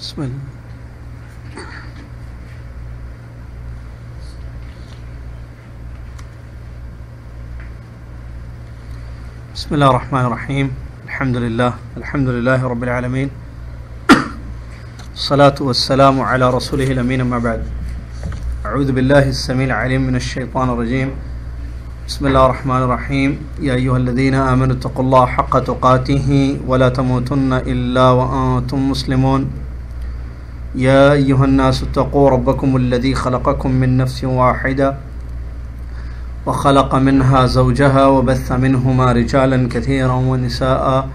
بسم الله. بسم الله الرحمن الرحيم. الحمد لله رب العالمين. الصلاة والسلام على رسوله الأمين. أما بعد، أعوذ بالله السميع العليم من الشيطان الرجيم. بسم الله الرحمن الرحيم. يا أيها الذين آمنوا اتقوا الله حق تقاته ولا تموتن إلا وأنتم مسلمون. يا أيها الناس اتقوا ربكم الذي خلقكم من نفس واحدة وخلق منها زوجها وبث منهما رجالا كثيرا ونساء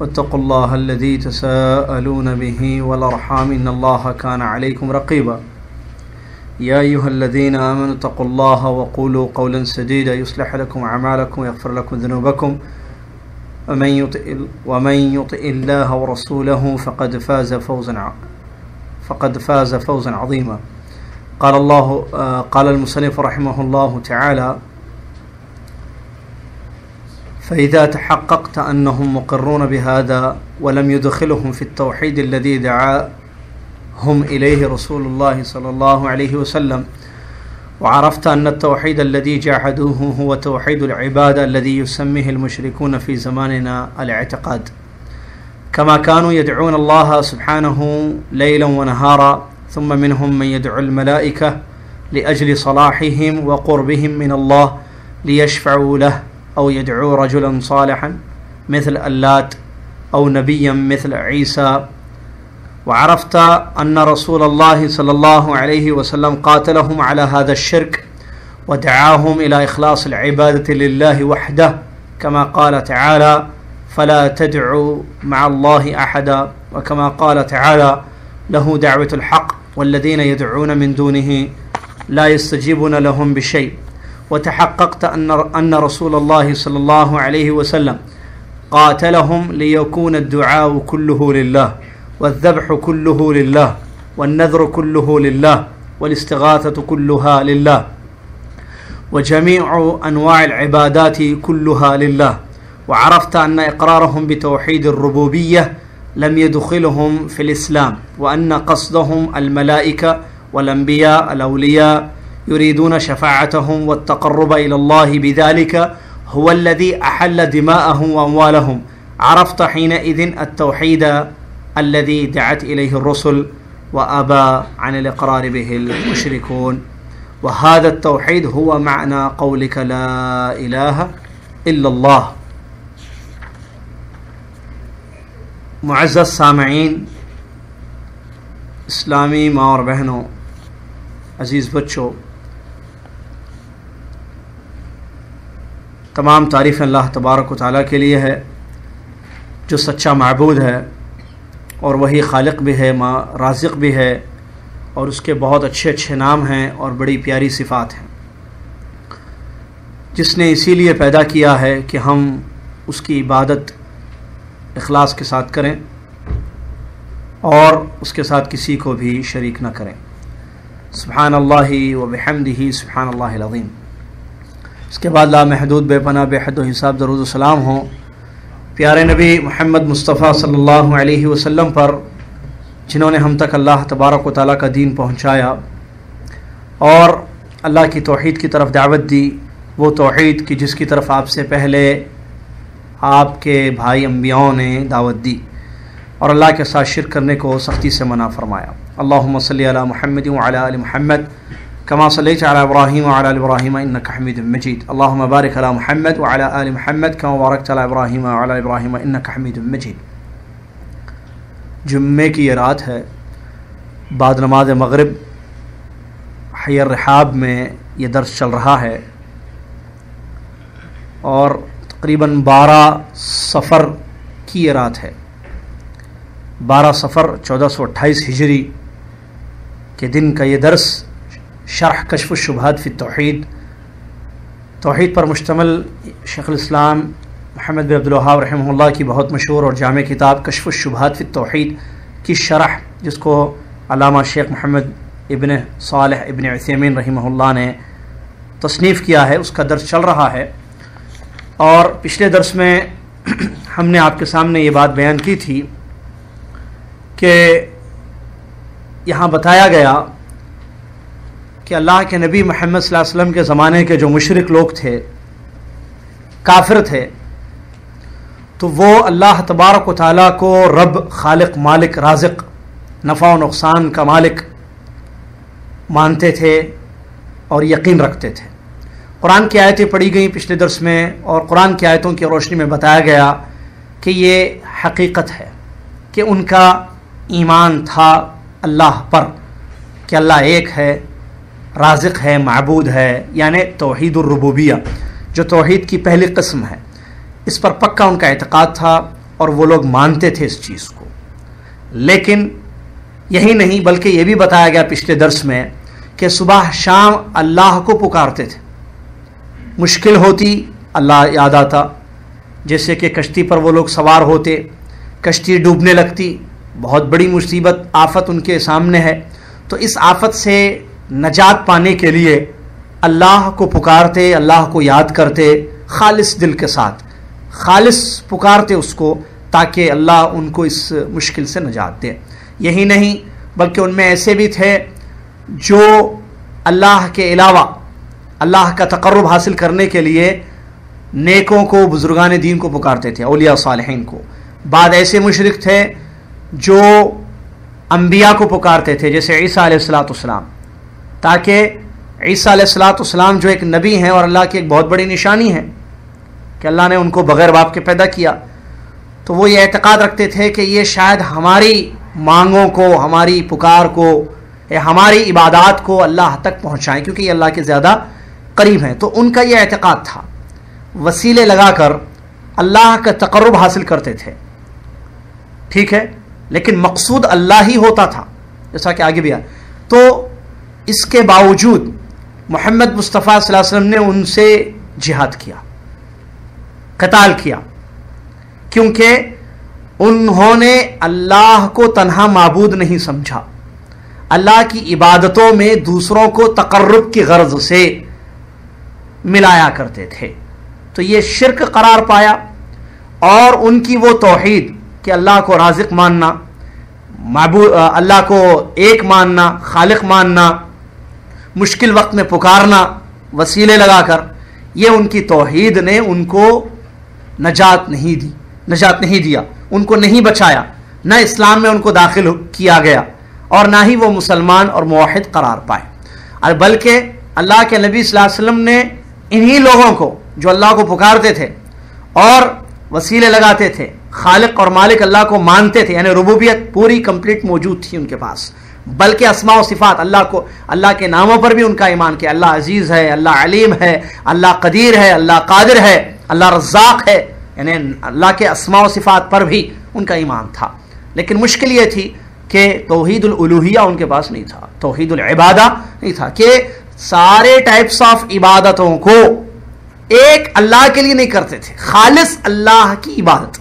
واتقوا الله الذي تساءلون به والأرحام إن الله كان عليكم رقيبا. يا أيها الذين آمنوا اتقوا الله وقولوا قولا سديدا يصلح لكم أعمالكم ويغفر لكم ذنوبكم ومن يطع الله ورسوله فقد فاز فوزا عظيما. قال المصنف رحمه الله تعالى: فإذا تحققت أنهم مقرون بهذا ولم يدخلهم في التوحيد الذي دعاهم إليه رسول الله صلى الله عليه وسلم، وعرفت أن التوحيد الذي جاحدوه هو توحيد العبادة الذي يسميه المشركون في زماننا الاعتقاد، كما كانوا يدعون الله سبحانه ليلا ونهارا، ثم منهم من يدعو الملائكة لأجل صلاحهم وقربهم من الله ليشفعوا له، أو يدعو رجلا صالحا مثل اللات أو نبيا مثل عيسى. وعرفت أن رسول الله صلى الله عليه وسلم قاتلهم على هذا الشرك ودعاهم إلى إخلاص العبادة لله وحده، كما قال تعالى: فلا تدعوا مع الله أحدا، وكما قال تعالى: له دعوة الحق والذين يدعون من دونه لا يستجيبون لهم بشيء. وتحققت أن رسول الله صلى الله عليه وسلم قاتلهم ليكون الدعاء كله لله، والذبح كله لله، والنذر كله لله، والاستغاثة كلها لله، وجميع أنواع العبادات كلها لله. وعرفت أن إقرارهم بتوحيد الربوبية لم يدخلهم في الإسلام، وأن قصدهم الملائكة والأنبياء الأولياء يريدون شفاعتهم والتقرب إلى الله بذلك هو الذي أحل دماءهم وأموالهم. عرفت حينئذ التوحيد الذي دعت إليه الرسل وأبى عن الإقرار به المشركون، وهذا التوحيد هو معنى قولك لا إله إلا الله. معزز سامعین، اسلامی ماں اور بہنوں، عزیز بچوں، تمام تعریف اللہ تبارک و تعالیٰ کے لیے ہے جو سچا معبود ہے، اور وہی خالق بھی ہے، رازق بھی ہے، اور اس کے بہت اچھے اچھے نام ہیں اور بڑی پیاری صفات ہیں، جس نے اسی لیے پیدا کیا ہے کہ ہم اس کی عبادت اخلاص کے ساتھ کریں اور اس کے ساتھ کسی کو بھی شریک نہ کریں۔ سبحان اللہ و بحمدہ سبحان اللہ العظیم۔ اس کے بعد لامحدود بے پناہ بے حد و حساب درود و سلام ہوں پیارے نبی محمد مصطفیٰ صلی اللہ علیہ وسلم پر، جنہوں نے ہم تک اللہ تبارک و تعالیٰ کا دین پہنچایا اور اللہ کی توحید کی طرف دعوت دی، وہ توحید کی جس کی طرف آپ سے پہلے آپ کے بھائی انبیاءوں نے دعوت دی، اور اللہ کے ساتھ شرک کرنے کو سختی سے منع فرمایا۔ اللہم صلی علی محمد وعلی آل محمد کما صلیت علی ابراہیم وعلی آل ابراہیم انک حمید مجید۔ اللہم بارک علی محمد وعلی آل محمد کما بارکت علی ابراہیم وعلی آل ابراہیم انک حمید مجید۔ جمعے کی یہ رات ہے، بعد نماز مغرب حی الرحاب میں یہ درس چل رہا ہے، اور تقریباً 12 صفر کی یہ رات ہے، 12 صفر 1428 ہجری کے دن کا یہ درس شرح کشف الشبہات فی التوحید، توحید پر مشتمل شیخ الاسلام محمد بن عبد الوہاب رحمہ اللہ کی بہت مشہور اور جامع کتاب کشف الشبہات فی التوحید کی شرح، جس کو علامہ شیخ محمد ابن صالح ابن عثیمین رحمہ اللہ نے تصنیف کیا ہے، اس کا درس چل رہا ہے۔ اور پچھلے درس میں ہم نے آپ کے سامنے یہ بات بیان کی تھی کہ یہاں بتایا گیا کہ اللہ کے نبی محمد صلی اللہ علیہ وسلم کے زمانے کے جو مشرک لوگ تھے، کافر تھے، تو وہ اللہ تبارک و تعالیٰ کو رب، خالق، مالک، رازق، نفع و نقصان کا مالک مانتے تھے اور یقین رکھتے تھے۔ قرآن کی آیتیں پڑھی گئیں پچھلے درس میں، اور قرآن کی آیتوں کی روشنی میں بتایا گیا کہ یہ حقیقت ہے کہ ان کا ایمان تھا اللہ پر، کہ اللہ ایک ہے، رازق ہے، معبود ہے، یعنی توحید الربوبیہ جو توحید کی پہلی قسم ہے، اس پر پکا ان کا اعتقاد تھا اور وہ لوگ مانتے تھے اس چیز کو۔ لیکن یہی نہیں بلکہ یہ بھی بتایا گیا پچھلے درس میں کہ صبح شام اللہ کو پکارتے تھے، مشکل ہوتی اللہ یاد آتا، جیسے کہ کشتی پر وہ لوگ سوار ہوتے، کشتی ڈوبنے لگتی، بہت بڑی مصیبت، آفت ان کے سامنے ہے، تو اس آفت سے نجات پانے کے لیے اللہ کو پکارتے، اللہ کو یاد کرتے، خالص دل کے ساتھ، خالص پکارتے اس کو تاکہ اللہ ان کو اس مشکل سے نجات دے۔ یہی نہیں بلکہ ان میں ایسے بھی تھے جو اللہ کے علاوہ اللہ کا تقرب حاصل کرنے کے لیے نیکوں کو، بزرگان دین کو پکارتے تھے، اولیاء صالحین کو۔ بعد ایسے مشرک تھے جو انبیاء کو پکارتے تھے، جیسے عیسیٰ علیہ السلام، تاکہ عیسیٰ علیہ السلام جو ایک نبی ہیں اور اللہ کی ایک بہت بڑی نشانی ہے کہ اللہ نے ان کو بغیر باپ کے پیدا کیا، تو وہ یہ اعتقاد رکھتے تھے کہ یہ شاید ہماری مانگوں کو، ہماری پکار کو، ہماری عبادات کو اللہ تک پہنچائیں، کیونکہ یہ اللہ کے زیادہ قریب ہیں۔ تو ان کا یہ اعتقاد تھا، وسیلے لگا کر اللہ کا تقرب حاصل کرتے تھے، ٹھیک ہے، لیکن مقصود اللہ ہی ہوتا تھا، جیسا کہ آگے بھی آیا۔ تو اس کے باوجود محمد مصطفیٰ صلی اللہ علیہ وسلم نے ان سے جہاد کیا، قتال کیا، کیونکہ انہوں نے اللہ کو تنہا معبود نہیں سمجھا، اللہ کی عبادتوں میں دوسروں کو تقرب کی غرض سے ملایا کرتے تھے، تو یہ شرک قرار پایا۔ اور ان کی وہ توحید کہ اللہ کو رازق ماننا، معبود، اللہ کو ایک ماننا، خالق ماننا، مشکل وقت میں پکارنا وسیلے لگا کر، یہ ان کی توحید نے ان کو نجات نہیں دیا، ان کو نہیں بچایا، نہ اسلام میں ان کو داخل کیا گیا اور نہ ہی وہ مسلمان اور موحد قرار پائے، اور بلکہ اللہ کے نبی صلی اللہ علیہ وسلم نے انہی لوگوں کو جو اللہ کو پکارتے تھے اور وسیلے لگاتے تھے، خالق اور مالک اللہ کو مانتے تھے، یعنی ربوبیت پوری کمپلیٹ موجود تھی ان کے پاس، بلکہ اسماء و صفات، اللہ کے ناموں پر بھی ان کا ایمان کہ اللہ عزیز ہے، اللہ علیم ہے، اللہ قدیر ہے، اللہ قادر ہے، اللہ رزاق ہے، یعنی اللہ کے اسماء و صفات پر بھی ان کا ایمان تھا۔ لیکن مشکل یہ تھی کہ توحید الالوہیہ ان کے پاس نہیں تھا، توحید العبادہ نہیں تھا، کہ سارے ٹائپس آف عبادتوں کو ایک اللہ کے لیے نہیں کرتے تھے، خالص اللہ کی عبادت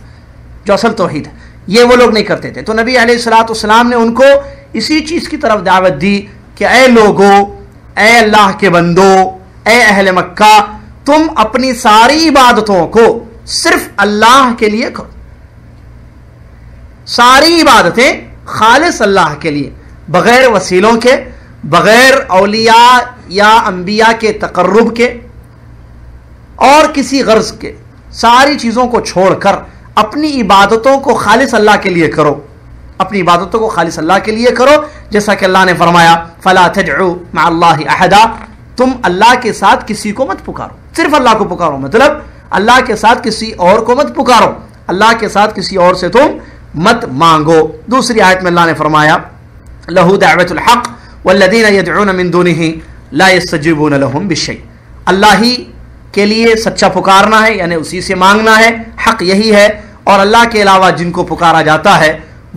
جو اصل توحید ہے، یہ وہ لوگ نہیں کرتے تھے۔ تو نبی علیہ السلام نے ان کو اسی چیز کی طرف دعوت دی کہ اے لوگو، اے اللہ کے بندو، اے اہل مکہ، تم اپنی ساری عبادتوں کو صرف اللہ کے لیے کرو، ساری عبادتیں خالص اللہ کے لیے، بغیر وسیلوں کے، بغیر اولیاء یا انبیاء کے تقرب کے اور کسی غرض کے، ساری چیزوں کو چھوڑ کر اپنی عبادتوں کو خالص اللہ کے لیے کرو، اپنی عبادتوں کو خالص اللہ کے لیے کرو، جیسا کہ اللہ نے فرمایا فَلَا تَدْعُوا مَعَ اللَّهِ أَحَدًا، تم اللہ کے ساتھ کسی کو مت پکارو، صرف اللہ کو پکارو، مطلب اللہ کے ساتھ کسی اور کو مت پکارو، اللہ کے ساتھ کسی اور سے تم مت مانگو۔ دوسری آیت میں اللہ نے فرمایا لَهُ دَعْوَةُ الْحَقِّ وَالَّذِينَ يَدْعُونَ مِن دُونِهِ لَا يَسْتَجِيبُونَ لَهُم بِشَيْءٍ، اللہ ہی کے لیے سچا پکارنا ہے، یعنی اسی سے مانگنا ہے، حق یہی ہے، اور اللہ کے علاوہ جن کو پکارا جاتا ہے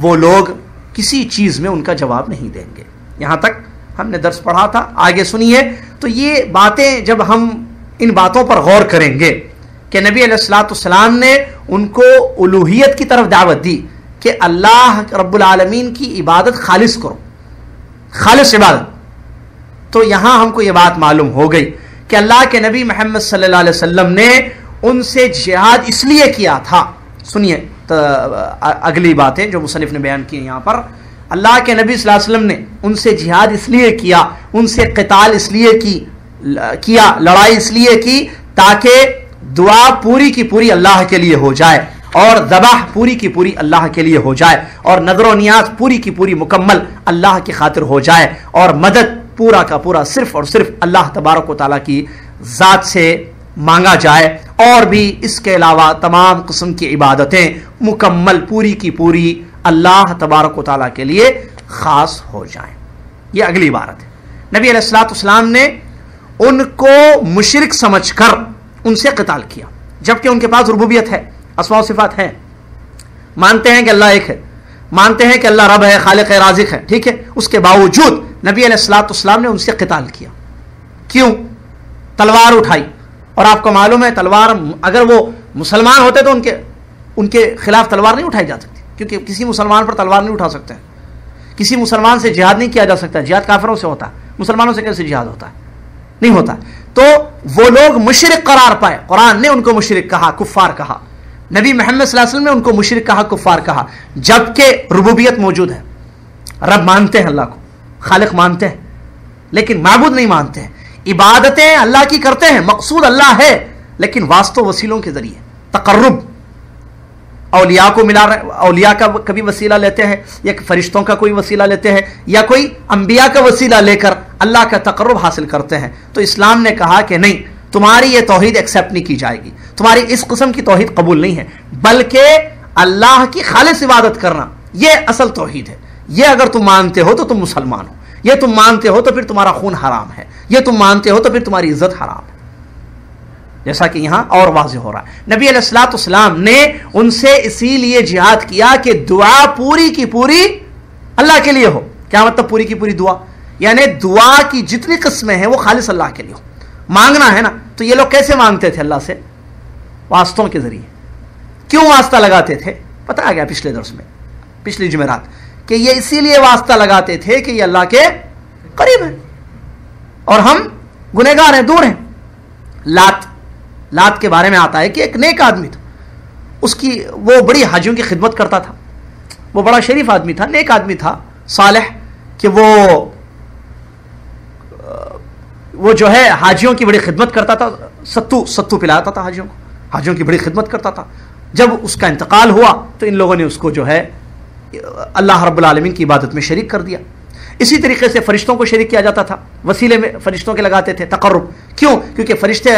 وہ لوگ کسی چیز میں ان کا جواب نہیں دیں گے۔ یہاں تک ہم نے درس پڑھا تھا، آگے سنیے۔ تو یہ باتیں جب ہم ان باتوں پر غور کریں گے کہ نبی علیہ السلام نے ان کو الوہیت کی طرف دعوت دی کہ اللہ رب العالمین کی عبادت خالص کرو، خالص عبادت، تو یہاں ہم کو یہ بات معلوم ہو گئی کہ اللہ کے نبی محمد صلی اللہ علیہ وسلم نے ان سے جہاد اس لیے کیا تھا. سنیے اگلی باتیں جو مصنف نے بیان کی یہاں پر. اللہ کے نبی صلی اللہ علیہ وسلم نے ان سے جہاد اس لیے کیا, ان سے قتال اس لیے کیا, لڑائی اس لیے کی تاکہ دعا پوری کی پوری اللہ کے لیے ہو جائے, اور ذبح پوری کی پوری اللہ کے لیے ہو جائے, اور نذر و نیاز پوری کی پوری مکمل اللہ کی خاطر ہو جائے, اور مدد پورا کا پورا صرف اور صرف اللہ تبارک و تعالیٰ کی ذات سے مانگا جائے, اور بھی اس کے علاوہ تمام قسم کی عبادتیں مکمل پوری کی پوری اللہ تبارک و تعالیٰ کے لیے خاص ہو جائیں. یہ اگلی عبارت ہے. نبی علیہ الصلوۃ والسلام نے ان کو مشرک سمجھ کر ان سے قتال کیا, جبکہ ان کے پاس ربوبیت ہے, اسماء و صفات ہیں, مانتے ہیں کہ اللہ ایک ہے, مانتے ہیں کہ اللہ رب ہے, خالق ہے, رازق ہے, ٹھیک ہے. اس کے باوجود نبی علیہ الصلوۃ والسلام نے ان سے قتال کیا. کیوں؟ تلوار اٹھائی, اور آپ کو معلوم ہے تلوار اگر وہ مسلمان ہوتے تو ان کے خلاف تلوار نہیں اٹھائی جا سکتی, کیونکہ کسی مسلمان پر تلوار نہیں اٹھا سکتے, کسی مسلمان سے جہاد نہیں کیا جا سکتا. جہاد کافروں سے ہوتا ہے, مسلمانوں سے کیسے جہاد ہوتا ہے؟ نہیں ہوتا. تو وہ لوگ مشرک قرار پائے, قرآن نے ان کو مشرک کہا, کفار کہا, نبی محمد صلی اللہ علیہ وسلم نے ان کو مشرک کہا, کفار کہا, جبکہ ربوبیت موجود ہے, رب مانتے ہیں, اللہ کو خالق مانتے ہیں, لیکن معبود نہیں مانتے ہیں. عبادتیں اللہ کی کرتے ہیں, مقصود اللہ ہے, لیکن واسطوں وسیلوں کے ذریعے تقرب, اولیاء کو ملا رہے, اولیاء کا کبھی وسیلہ لیتے ہیں, یا فرشتوں کا کوئی وسیلہ لیتے ہیں, یا کوئی انبیاء کا وسیلہ لے کر اللہ کا تقرب حاصل کرتے ہیں. تو اسلام نے کہا کہ نہیں, تمہاری یہ توحید ایکسیپٹ نہیں کی جائے گی, تمہاری اس قسم کی توحید قبول نہیں ہے, بلکہ اللہ کی خالص عبادت کرنا یہ اصل توحید ہے. یہ اگر تم مانتے ہو تو تم مسلمان ہو, یہ تم مانتے ہو تو پھر تمہارا خون حرام ہے, یہ تم مانتے ہو تو پھر تمہاری عزت حرام ہے, جیسا کہ یہاں اور واضح ہو رہا ہے. نبی علیہ الصلوۃ والسلام نے ان سے اسی لیے جہاد کیا کہ دعا پوری کی پوری اللہ کے لیے ہو. کیا مطلب پوری کی پوری دعا؟ یعنی دعا کی جتنی قسمیں ہیں وہ خالص اللہ کے لیے ہو. مانگنا ہے نا, تو یہ لوگ کیسے مانگتے تھے اللہ سے؟ واسطوں کے ذریعے. کیوں واسطہ لگاتے تھے؟ پتہ آ گیا پچھلے درس میں, پچھلی جمعرات, کہ یہ اسی لیے واسطہ لگاتے تھے کہ یہ اللہ کے قریب ہے اور ہم گنہگار ہیں, دور ہیں. لات کے بارے میں آتا ہے کہ ایک نیک آدمی تھا, اس کی وہ بڑی حاجیوں کی خدمت کرتا تھا, وہ بڑا شریف آدمی تھا, نیک آدمی تھا, صالح, کہ وہ جو ہے حاجیوں کی بڑی خدمت کرتا تھا, ستو پلاتا تھا حاجیوں کو, حاجیوں کی بڑی خدمت کرتا تھا. جب اس کا انتقال ہوا تو ان لوگوں نے اس کو جو ہے اللہ رب العالمین کی عبادت میں شریک کر دیا. اسی طریقے سے فرشتوں کو شریک کیا جاتا تھا, وسیلے میں فرشتوں کے لگاتے تھے تقرب. کیوں؟ کیونکہ فرشتے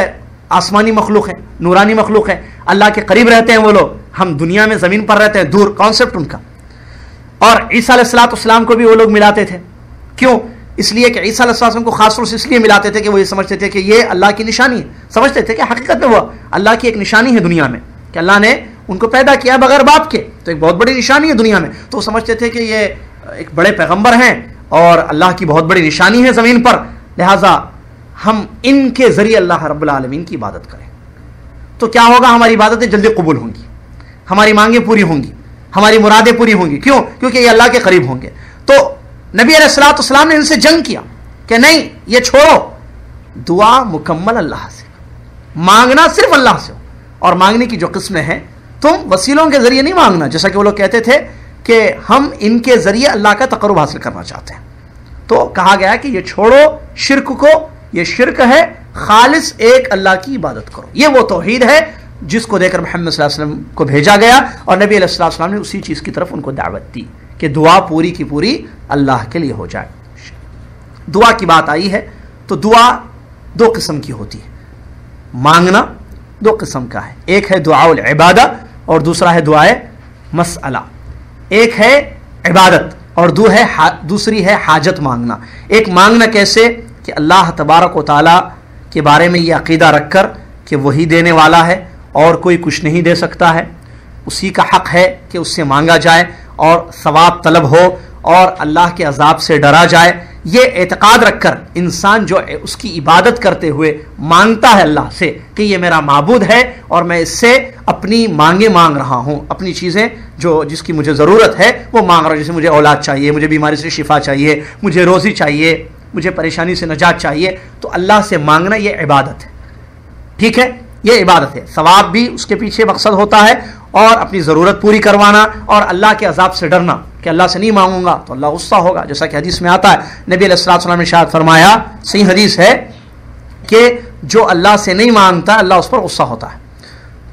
آسمانی مخلوق ہیں, نورانی مخلوق ہیں, اللہ کے قریب رہتے ہیں وہ لوگ, ہم دنیا میں زمین پر رہتے ہیں, دور کانسیپٹ ان کا. اور عیسیٰ علیہ الصلوۃ والسلام کو بھی وہ لوگ ملاتے تھے. کیوں؟ اس لیے کہ عیسیٰ علیہ السلام کو خاص طور سے اس لیے ملاتے تھے کہ وہ یہ سمجھتے تھے کہ یہ اللہ کی نشانی ہے, سمجھتے تھے کہ حقیقت میں وہ اللہ کی ایک نشانی ہے دنیا میں, کہ اللہ نے ان کو پیدا کیا بغیر باپ کے, تو ایک بہت بڑی نشانی ہے دنیا میں. تو وہ سمجھتے تھے کہ یہ ایک بڑے پیغمبر ہیں اور اللہ کی بہت بڑی نشانی ہے زمین پر, لہٰذا ہم ان کے ذریعے اللہ رب العالمین کی عبادت کریں تو کیا ہوگا, ہماری عبادتیں جلدی قبول ہوں گی, ہماری مانگیں پوری ہوں گی, ہماری مرادیں پوری ہوں گی. کیوں؟ کیونکہ یہ اللہ کے قریب ہوں گے. تو نبی علیہ الصلوۃ والسلام نے ان سے جنگ کیا کہ نہیں, یہ چھوڑو, دعا مکمل اللہ سے, مانگنا صرف اللہ سے ہو, اور مانگنے کی جو قسمیں ہیں تم وسیلوں کے ذریعے نہیں مانگنا, جیسا کہ وہ لوگ کہتے تھے کہ ہم ان کے ذریعے اللہ کا تقرب حاصل کرنا چاہتے ہیں. تو کہا گیا کہ یہ چھوڑو شرک کو, یہ شرک ہے, خالص ایک اللہ کی عبادت کرو. یہ وہ توحید ہے جس کو دے کر محمد صلی اللہ علیہ وسلم کو بھیجا گیا, اور نبی علیہ الصلوۃ والسلام نے اسی چیز کی طرف ان کو دعوت دی کہ دعا پوری کی پوری اللہ کے لیے ہو جائے. دعا کی بات آئی ہے تو دعا دو قسم کی ہوتی ہے, مانگنا دو قسم کا ہے, ایک ہے دعاء العبادہ اور دوسرا ہے دعائے مسئلہ. ایک ہے عبادت اور دوسری ہے حاجت مانگنا. ایک مانگنا کیسے کہ اللہ تبارک و تعالیٰ کے بارے میں یہ عقیدہ رکھ کر کہ وہی دینے والا ہے اور کوئی کچھ نہیں دے سکتا ہے, اسی کا حق ہے کہ اس سے مانگا جائے اور ثواب طلب ہو اور اللہ کے عذاب سے ڈرا جائے. یہ اعتقاد رکھ کر انسان جو اس کی عبادت کرتے ہوئے مانگتا ہے اللہ سے کہ یہ میرا معبود ہے اور میں اس سے اپنی مانگیں مانگ رہا ہوں, اپنی چیزیں جس کی مجھے ضرورت ہے وہ مانگ رہا ہوں. جیسے مجھے اولاد چاہیے, مجھے بیماری سے شفا چاہیے, مجھے روزی چاہیے, مجھے پریشانی سے نجات چاہیے, تو اللہ سے مانگنا یہ عبادت ہے. ٹھیک ہے, یہ عبادت ہے. ثواب بھی اس کے پیچھے مقصد ہوتا ہے اور اپنی ضرورت پوری کروانا اور اللہ کے عذاب سے ڈرنا کہ اللہ سے نہیں مانگوں گا تو اللہ غصہ ہوگا. جیسا کہ حدیث میں آتا ہے, نبی علیہ الصلوۃ والسلام نے ارشاد فرمایا, صحیح حدیث ہے, کہ جو اللہ سے نہیں مانگتا اللہ اس پر غصہ ہوتا ہے.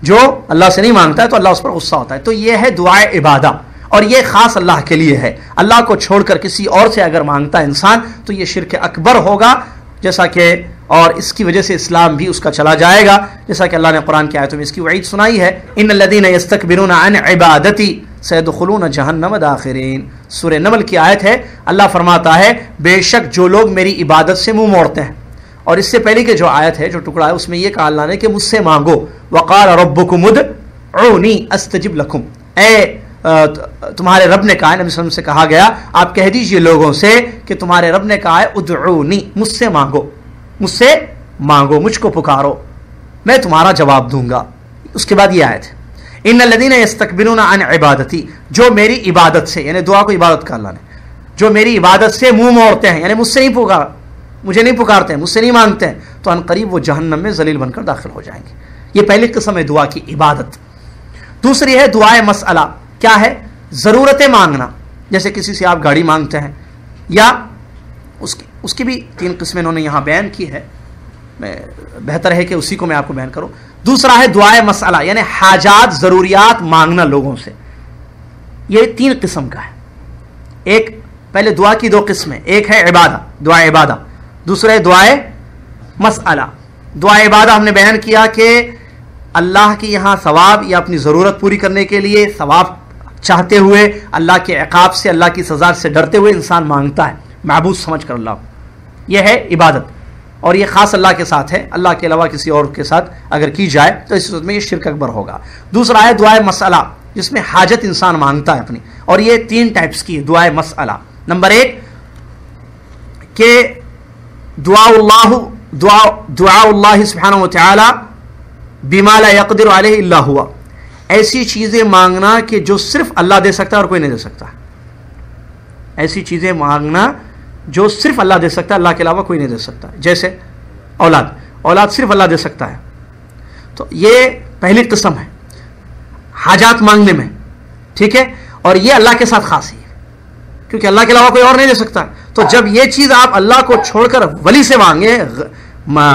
جو اللہ سے نہیں مانگتا ہے تو اللہ اس پر غصہ ہوتا ہے. تو یہ ہے دعائے عبادہ, اور یہ خاص اللہ کے لیے ہے. اللہ کو چھوڑ کر کسی اور سے اگر مانگتا ہے انسان تو یہ شرک اکبر ہوگا, جیسا کہ اور اس کی وجہ سے اسلام بھی اس کا چلا جائے گا, جیسا کہ اللہ نے قرآن کی آیتوں میں اس کی وعید سنائی ہے, ان الذین یستکبرون عن عبادتی سیدخلون جہنم داخرین. سورہ نمل کی آیت ہے. اللہ فرماتا ہے بے شک جو لوگ میری عبادت سے منہ موڑتے ہیں, اور اس سے پہلے کہ جو آیت ہے, جو ٹکڑا ہے, اس میں یہ کہا اللہ نے کہ مجھ سے مانگو. وقال ربکم ادعونی استجب لکم, اے تمہارے رب نے کہا ہے, نبی صلی اللہ علیہ وسلم سے کہا گیا آپ کہہ دیجئے لوگوں سے کہ تمہارے رب نے کہا ہے ادعونی, مجھ سے مانگو, مجھ سے مانگو, مجھ کو پکارو, میں تمہارا جواب دوں گا. اس کے بعد یہ آیت ہے, ان الذین یستکبرون عن عبادتی, جو میری عبادت سے, یعنی دعا کو عبادت کا اللہ نے, جو میری عبادت سے منہ موڑتے ہیں, یعنی مجھ سے نہیں پکارا, مجھے نہیں پکارتے ہیں, مجھ سے نہیں مانگتے ہیں, تو ان قریب وہ جہنم میں ذلیل بن کر داخل ہو جائیں گے. یہ پہلی قسم ہے دعا کی عبادت. دوسری ہے دعائے مسئلہ. کیا ہے؟ ضرورتیں مانگنا. جیسے کسی سے آپ گاڑی مانگتے ہیں, یا اس کی بھی 3 قسمیں انہوں نے یہاں بیان کی ہے, بہتر ہے کہ اسی کو میں آپ کو بیان کروں. دوسرا ہے دعائے مسئلہ, یعنی حاجات ضروریات مانگنا لوگوں سے. یہ 3 قسم کا ہے. ایک پہلے دعا کی 2 قسمیں, ایک ہے عبادہ, دعائے عبادہ, دوسرا ہے دعائے مسئلہ. دعائے عبادہ ہم نے بیان کیا کہ اللہ کے یہاں ثواب یا اپنی ضرورت پوری کرنے کے لیے ثواب چاہتے ہوئے, اللہ کے عقاب سے, اللہ کی سزا سے ڈرتے ہوئے انسان مانگتا ہے معبود سمجھ کر اللہ کو. یہ ہے عبادت, اور یہ خاص اللہ کے ساتھ ہے. اللہ کے علاوہ کسی اور کے ساتھ اگر کی جائے تو اس صورت میں یہ شرک اکبر ہوگا. دوسرا ہے دعائے مسئلہ, جس میں حاجت انسان مانگتا ہے اپنی, اور یہ 3 ٹائپس کی ہے دعائے مسئلہ. نمبر 1 کہ دعا اللہ سبحانہ وتعالی بما لا يقدر علیہ الا ہوا, ایسی چیزیں مانگنا کہ جو صرف اللہ دے سکتا ہے اور کوئی نہیں دے سکتا. ایسی چیزیں مانگنا جو صرف اللہ دے سکتا ہے, اللہ کے علاوہ کوئی نہیں دے سکتا. جیسے اولاد صرف اللہ دے سکتا ہے. تو یہ پہلی قسم ہے حاجات مانگنے میں, ٹھیک ہے, اور یہ اللہ کے ساتھ خاص ہے کیونکہ اللہ کے علاوہ کوئی اور نہیں دے سکتا. تو جب یہ چیز آپ اللہ کو چھوڑ کر ولی سے مانگے,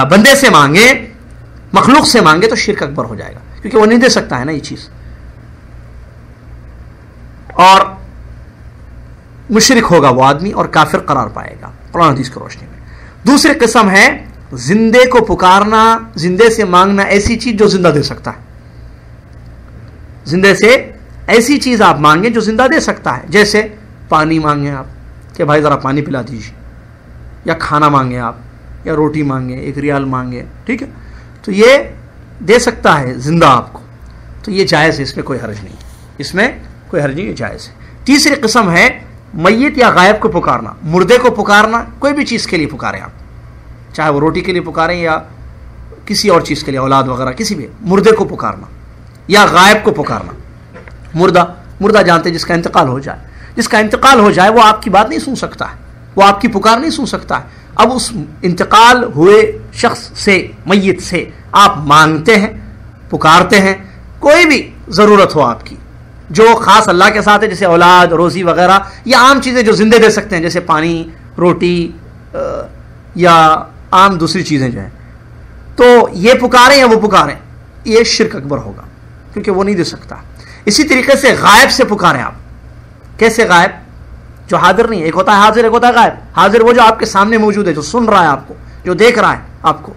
بندے سے مانگے, مخلوق سے مانگے, تو شرک اکبر ہو جائے گا, کیونکہ وہ نہیں دے سکتا ہے نا یہ چیز, اور مشرک ہوگا وہ آدمی اور کافر قرار پائے گا قرآن حدیث کی روشنی میں. دوسری قسم ہے زندے کو پکارنا, زندے سے مانگنا ایسی چیز جو زندہ دے سکتا ہے. زندے سے ایسی چیز آپ مانگیں جو زندہ دے سکتا ہے. جیسے پانی مانگیں آپ کہ بھائی ذرا پانی پلا دیجیے, یا کھانا مانگیں آپ, یا روٹی مانگیں, 1 ریال مانگیں, ٹھیک ہے, تو یہ دے سکتا ہے زندہ آپ کو, تو یہ جائز ہے, اس میں کوئی حرج نہیں, اس میں کوئی حرج نہیں, یہ جائز ہے. تیسری قسم ہے میت یا غائب کو پکارنا, مردے کو پکارنا, کوئی بھی چیز کے لیے پکاریں آپ, چاہے وہ روٹی کے لیے پکاریں یا کسی اور چیز کے لیے, اولاد وغیرہ, کسی بھی مردے کو پکارنا یا غائب کو پکارنا. مردہ جانتے جس کا انتقال ہو جائے, جس کا انتقال ہو جائے وہ آپ کی بات نہیں سن سکتا ہے, وہ آپ کی پکار نہیں سن سکتا ہے. اب اس انتقال ہوئے شخص سے, میت سے آپ مانگتے ہیں, پکارتے ہیں, کوئی بھی ضرورت ہو آپ کی جو خاص اللہ کے ساتھ ہے, جیسے اولاد, روزی وغیرہ, یا عام چیزیں جو زندے دے سکتے ہیں, جیسے پانی, روٹی, یا عام دوسری چیزیں جو ہیں, تو یہ پکاریں یا وہ پکاریں, یہ شرک اکبر ہوگا کیونکہ وہ نہیں دے سکتا. اسی طریقے سے غائب سے پکاریں آپ. کیسے غائب؟ جو حاضر نہیں ہے, ایک ہوتا ہے حاضر, ایک ہوتا ہے غائب. حاضر وہ جو آپ کے سامنے موجود ہے, جو سن رہا ہے آپ کو, جو دیکھ رہا ہے آپ کو,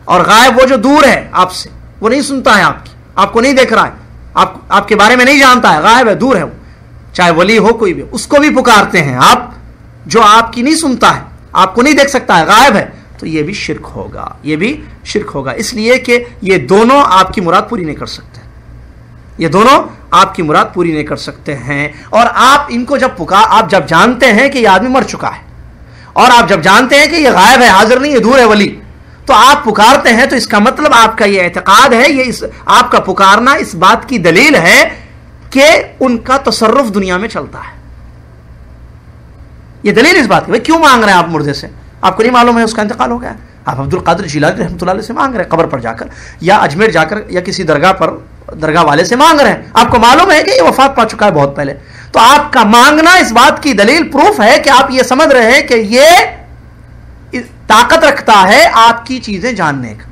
اور غائب وہ جو دور ہے آپ سے, وہ نہیں سنتا ہے آپ کو نہیں دیکھ رہا ہے, آپ کے بارے میں نہیں جانتا ہے, غائب ہے, دور ہے وہ, چاہے ولی ہو کوئی بھی, اس کو بھی پکارتے ہیں آپ, جو آپ کی نہیں سنتا ہے, آپ کو نہیں دیکھ سکتا ہے, غائب ہے, تو یہ بھی شرک ہوگا, یہ بھی شرک ہوگا. اس لیے کہ یہ دونوں آپ کی مراد پوری نہیں کر سکتے, یہ دونوں آپ کی مراد پوری نہیں کر سکتے ہیں. اور آپ ان کو جب آپ جب جانتے ہیں کہ یہ آدمی مر چکا ہے, اور آپ جب جانتے ہیں کہ یہ غائب ہے, حاضر نہیں, یہ دور ہے ولی, تو آپ پکارتے ہیں, تو اس کا مطلب آپ کا یہ اعتقاد ہے, یہ آپ کا پکارنا اس بات کی دلیل ہے کہ ان کا تصرف دنیا میں چلتا ہے. یہ دلیل اس بات کی, بھائی کیوں مانگ رہے ہیں آپ مردے سے, آپ کو نہیں معلوم ہے اس کا انتقال ہو گیا, آپ عبد القادر جیلانی رحمۃ اللہ علیہ سے مانگ رہے ہیں قبر پر جا کر، یا اجمیر جا کر، یا کسی درگاہ والے سے مانگ رہے ہیں، آپ کو معلوم ہے کہ یہ وفات پا چکا ہے بہت پہلے، تو آپ کا مانگنا اس بات کی دلیل پروف ہے کہ آپ یہ سمجھ رہے ہیں کہ یہ طاقت رکھتا ہے آپ کی چیزیں جاننے کا،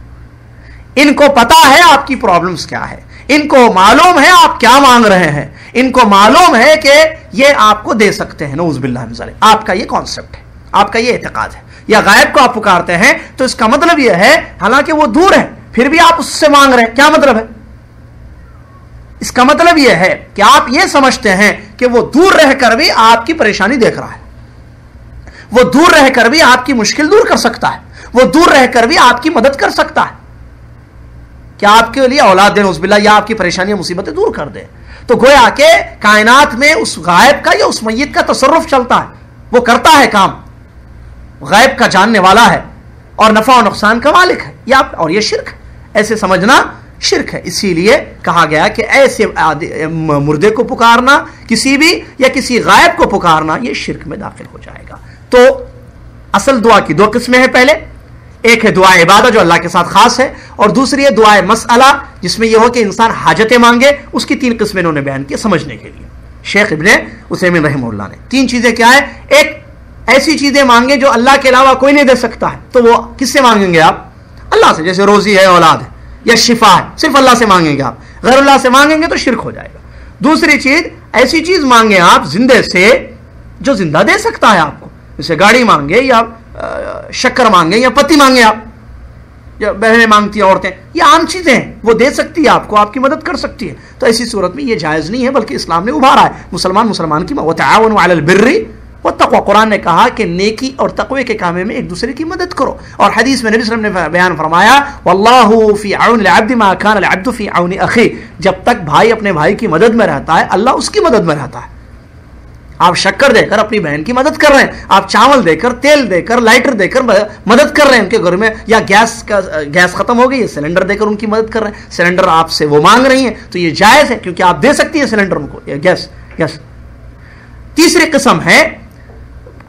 ان کو پتا ہے آپ کی پرابلمز کیا ہے، ان کو معلوم ہے آپ کیا مانگ رہے ہیں، ان کو معلوم ہے کہ یہ آپ کو دے سکتے ہیں، نعوذ باللہ من ذالک۔ آپ کا یہ کانسیپٹ ہے، آپ کا یہ اعتقاد ہے، یا غائب کو آپ پکارتے ہیں تو اس کا مطلب یہ ہے حالانکہ وہ دور ہے پھر بھی آپ اس سے مانگ رہے ہیں، کیا مطلب ہے؟ اس کا مطلب یہ ہے کہ آپ یہ سمجھتے ہیں کہ وہ دور رہ کر بھی آپ کی پریشانی دیکھ رہا ہے، وہ دور رہ کر بھی آپ کی مشکل دور کر سکتا ہے، وہ دور رہ کر بھی آپ کی مدد کر سکتا ہے، کیا آپ کے لیے اولاد دے نعوذ باللہ، یا آپ کی پریشانیاں مصیبتیں دور کر دے۔ تو گویا کہ کائنات میں اس غائب کا یا اس میت کا تصرف چلتا ہے، وہ کرتا ہے کام، غائب کا جاننے والا ہے اور نفع و نقصان کا مالک ہے، اور یہ شرک ہے، ایسے سمجھنا شرک ہے۔ اسی لیے کہا گیا کہ ایسے مردے کو پکارنا، کسی بھی یا کسی غائب کو پکارنا، یہ شرک میں داخل ہو جائے گا۔ تو اصل دعا کی دو قسمیں ہیں، پہلے ایک ہے دعا عبادت جو اللہ کے ساتھ خاص ہے، اور دوسری ہے دعا مسئلہ جس میں یہ ہو کہ انسان حاجتیں مانگے، اس کی تین قسمیں انہوں نے بیان کی سمجھنے کے لیے۔ شیخ ابن عثیمین رحمہ اللہ نے تین چیزیں کیا ہے، ایک ایسی چیزیں مانگے جو اللہ کے علاوہ کوئی نہیں دے سکتا ہے، تو وہ کس سے مانگیں گے آپ؟ اللہ سے، جیسے روزی ہے، اولاد ہے یا شفا ہے، صرف اللہ سے مانگیں گے آپ، غیر اللہ سے مانگیں گے تو شرک ہو جائے گا۔ دوسری چیز، ایسی چیز مانگیں آپ زندے سے جو زندہ دے سکتا ہے آپ کو، جیسے گاڑی مانگے یا شکر مانگے یا پتی مانگے آپ، یا بہنیں مانگتی ہیں عورتیں، یہ عام چیزیں ہیں، وہ دے سکتی ہے آپ کو، آپ کی مدد کر سکتی ہے، تو ایسی صورت میں یہ جائز نہیں ہے، بلکہ اسلام نے ابھارا ہے مسلمان کی وتعاونوا علی البر والتقوی، قرآن نے کہا کہ نیکی اور تقوی کے کام میں ایک دوسرے کی مدد کرو، اور حدیث میں نبی صلی اللہ علیہ وسلم نے بیان فرمایا واللہ فی عون العبد ما کان العبد فی عون اخیہ، جب تک بھائی اپنے بھائی کی مدد میں رہتا ہے اللہ اس کی مدد میں رہتا ہے۔ آپ شکر دے کر اپنی بہن کی مدد کر رہے ہیں، آپ چاول دے کر، تیل دے کر، لائٹر دے کر مدد کر رہے ہیں ان کے گھر میں، یا گیس ختم ہو گئی ہے سلنڈر دے کر ان کی مدد کر رہے ہیں، سلنڈر آپ سے وہ مانگ رہی ہیں تو یہ جائز ہے کیونکہ آپ دے سکتی ہیں سلنڈر ان کو، گیس۔ تیسری قسم ہے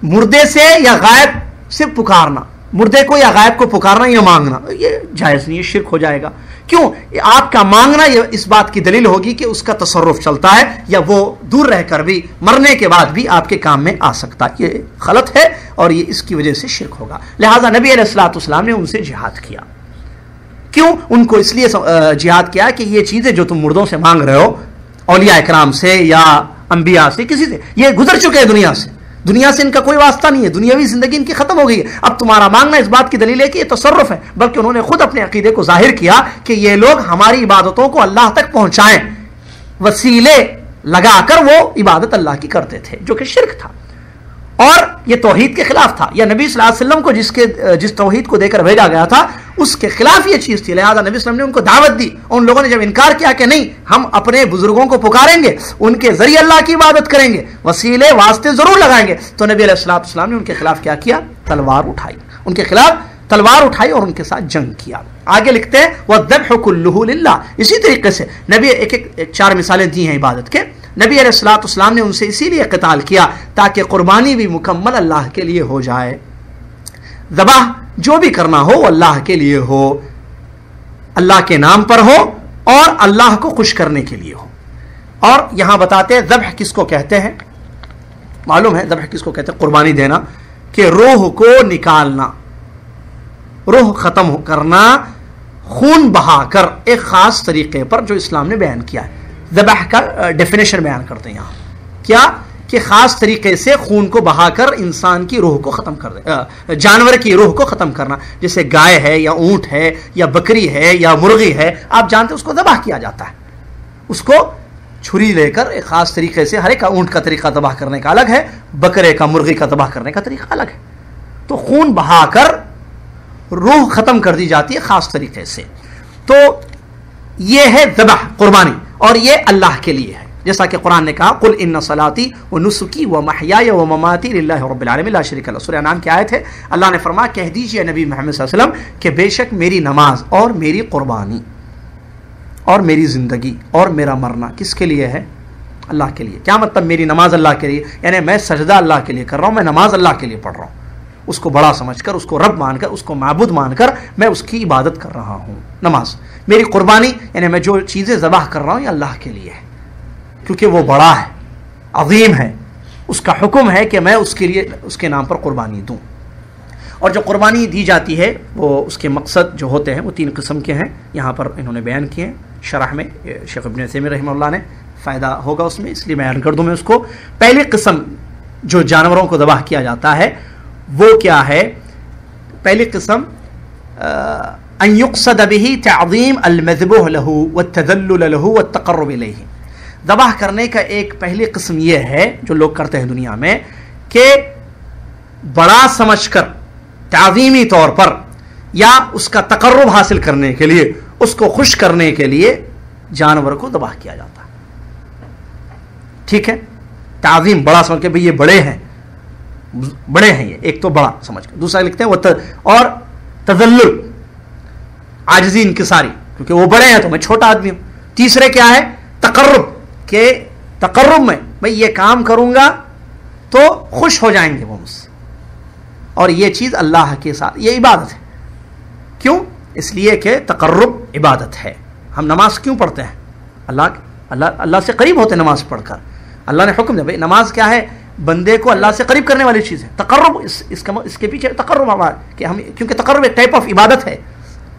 مردے سے یا غائب سے پکارنا، مردے کو یا غائب کو پکارنا یا مانگنا، یہ جائز نہیں، یہ شرک ہو جائے گا۔ کیوں؟ آپ کا مانگنا یہ اس بات کی دلیل ہوگی کہ اس کا تصرف چلتا ہے، یا وہ دور رہ کر بھی مرنے کے بعد بھی آپ کے کام میں آ سکتا ہے، یہ غلط ہے اور یہ اس کی وجہ سے شرک ہوگا۔ لہٰذا نبی علیہ الصلوۃ والسلام نے ان سے جہاد کیا۔ کیوں ان کو اس لیے جہاد کیا کہ یہ چیزیں جو تم مردوں سے مانگ رہے ہو، اولیاء اکرام سے یا انبیاء سے، کسی سے، یہ گزر چکے ہیں دنیا سے ان کا کوئی واسطہ نہیں ہے، دنیاوی زندگی ان کی ختم ہو گئی ہے، اب تمہارا مانگنا اس بات کی دلیل ہے کہ یہ تصرف ہے، بلکہ انہوں نے خود اپنے عقیدے کو ظاہر کیا کہ یہ لوگ ہماری عبادتوں کو اللہ تک پہنچائیں، وسیلے لگا کر وہ عبادت اللہ کی کرتے تھے، جو کہ شرک تھا اور یہ توحید کے خلاف تھا، یا نبی صلی اللہ علیہ وسلم کو جس توحید کو دے کر بھیجا گیا تھا اس کے خلاف یہ چیز تھی۔ لہذا نبی صلی اللہ علیہ وسلم نے ان کو دعوت دی، اور ان لوگوں نے جب انکار کیا کہ نہیں ہم اپنے بزرگوں کو پکاریں گے، ان کے ذریعے اللہ کی عبادت کریں گے، وسیلے واسطے ضرور لگائیں گے، تو نبی علیہ الصلوۃ والسلام نے ان کے خلاف کیا کیا؟ تلوار اٹھائی، ان کے خلاف تلوار اٹھائی اور ان کے ساتھ جنگ کیا۔ آگے لکھتے ہیں وَالذَّبْحُ كُلُّهُ لِلَّهِ، اسی طریقے سے نبی ایک چار مثالیں دی ہیں عبادت کے، نبی علیہ الصلوۃ والسلام نے ان سے اسی لیے قتال کیا تاکہ قربانی بھی مکمل اللہ کے لیے ہو جائے، ذبح جو بھی کرنا ہو اللہ کے لیے ہو، اللہ کے نام پر ہو اور اللہ کو خوش کرنے کے لیے ہو۔ اور یہاں بتاتے ہیں ذبح کس کو کہتے ہیں، معلوم ہے ذبح کس کو کہتے ہیں؟ قربانی دینا، کہ روح کو نکالنا، روح ختم کرنا، خون بہا کر ایک خاص طریقے پر جو اسلام نے بیان کیا ہے۔ ذبح کا ڈیفینیشن بیان کرتے ہیں یہاں، کیا کہ خاص طریقے سے خون کو بہا کر انسان کی روح کو ختم کر دے، جانور کی روح کو ختم کرنا، جیسے گائے ہے یا اونٹ ہے یا بکری ہے یا مرغی ہے، آپ جانتے ہیں اس کو ذبح کیا جاتا ہے، اس کو چھری لے کر ایک خاص طریقے سے، ہر ایک کا اونٹ کا طریقہ ذبح کرنے کا الگ ہے، بکرے کا مرغی کا ذبح کرنے کا طریقہ الگ ہے، تو خون بہا کر روح ختم کر دی جاتی ہے خاص طریقے سے، تو یہ ہے ذبح قربانی، اور یہ اللہ کے لیے ہے، جیسا کہ قرآن نے کہا قل ان صلاتی ونسکی ومحیای ومماتی للہ رب العالمین لا شریک لہ، سورہ انعام کی آیت ہے۔ اللہ نے فرمایا کہہ دیجئے نبی محمد صلی اللہ علیہ وسلم کہ بے شک میری نماز اور میری قربانی اور میری زندگی اور میرا مرنا کس کے لیے ہے؟ اللہ کے لیے۔ کیا مطلب میری نماز اللہ کے لیے؟ یعنی میں سجدہ اللہ کے لیے کر رہا ہوں، میں نماز اللہ کے لیے پڑھ رہا ہوں، اس کو بڑا سمجھ کر، اس کو رب مان کر، اس کو معبود مان کر میں اس کی عبادت کر رہا ہوں. نماز میری قربانی، یعنی میں جو چیزیں ذبح کر رہا ہوں یہ اللہ کے لیے ہے، کیونکہ وہ بڑا ہے، عظیم ہے، اس کا حکم ہے کہ میں اس کے لیے اس کے نام پر قربانی دوں. اور جو قربانی دی جاتی ہے وہ اس کے مقصد جو ہوتے ہیں وہ 3 قسم کے ہیں، یہاں پر انہوں نے بیان کیے ہیں شرح میں. شیخ ابن عثیمین رحمہ اللہ نے، فائدہ ہوگا اس میں اس لیے بیان کر دوں میں اس کو. پہلی قسم جو جانوروں کو ذبح کیا جاتا ہے وہ کیا ہے؟ پہلی قسم ان یقصد به تعظیم المذبوح له والتذلل له والتقرب الیہ. ذبح کرنے کا ایک پہلی قسم یہ ہے جو لوگ کرتے ہیں دنیا میں کہ بڑا سمجھ کر تعظیمی طور پر یا اس کا تقرب حاصل کرنے کے لیے، اس کو خوش کرنے کے لیے جانور کو ذبح کیا جاتا ہے. ٹھیک ہے، تعظیم بڑا سمجھ کے بھئی یہ بڑے ہیں، بڑے ہیں، یہ ایک تو بڑا سمجھ کر. دوسرا لکھتے ہیں اور تذلل، عاجزی انکساری، کیونکہ وہ بڑے ہیں تو میں چھوٹا آدمی ہوں. تیسرے کیا ہے؟ تقرب، کہ تقرب میں بھئی یہ کام کروں گا تو خوش ہو جائیں گے وہ مجھ سے، اور یہ چیز اللہ کے ساتھ یہ عبادت ہے. کیوں؟ اس لیے کہ تقرب عبادت ہے. ہم نماز کیوں پڑھتے ہیں؟ اللہ سے قریب ہوتے ہیں نماز پڑھ کر. اللہ نے حکم دیا بھائی نماز کیا ہے؟ بندے کو اللہ سے قریب کرنے والی چیز ہے. تقرب اس کے پیچھے تقرب کہ ہم، کیونکہ تقرب ایک ٹائپ آف عبادت ہے.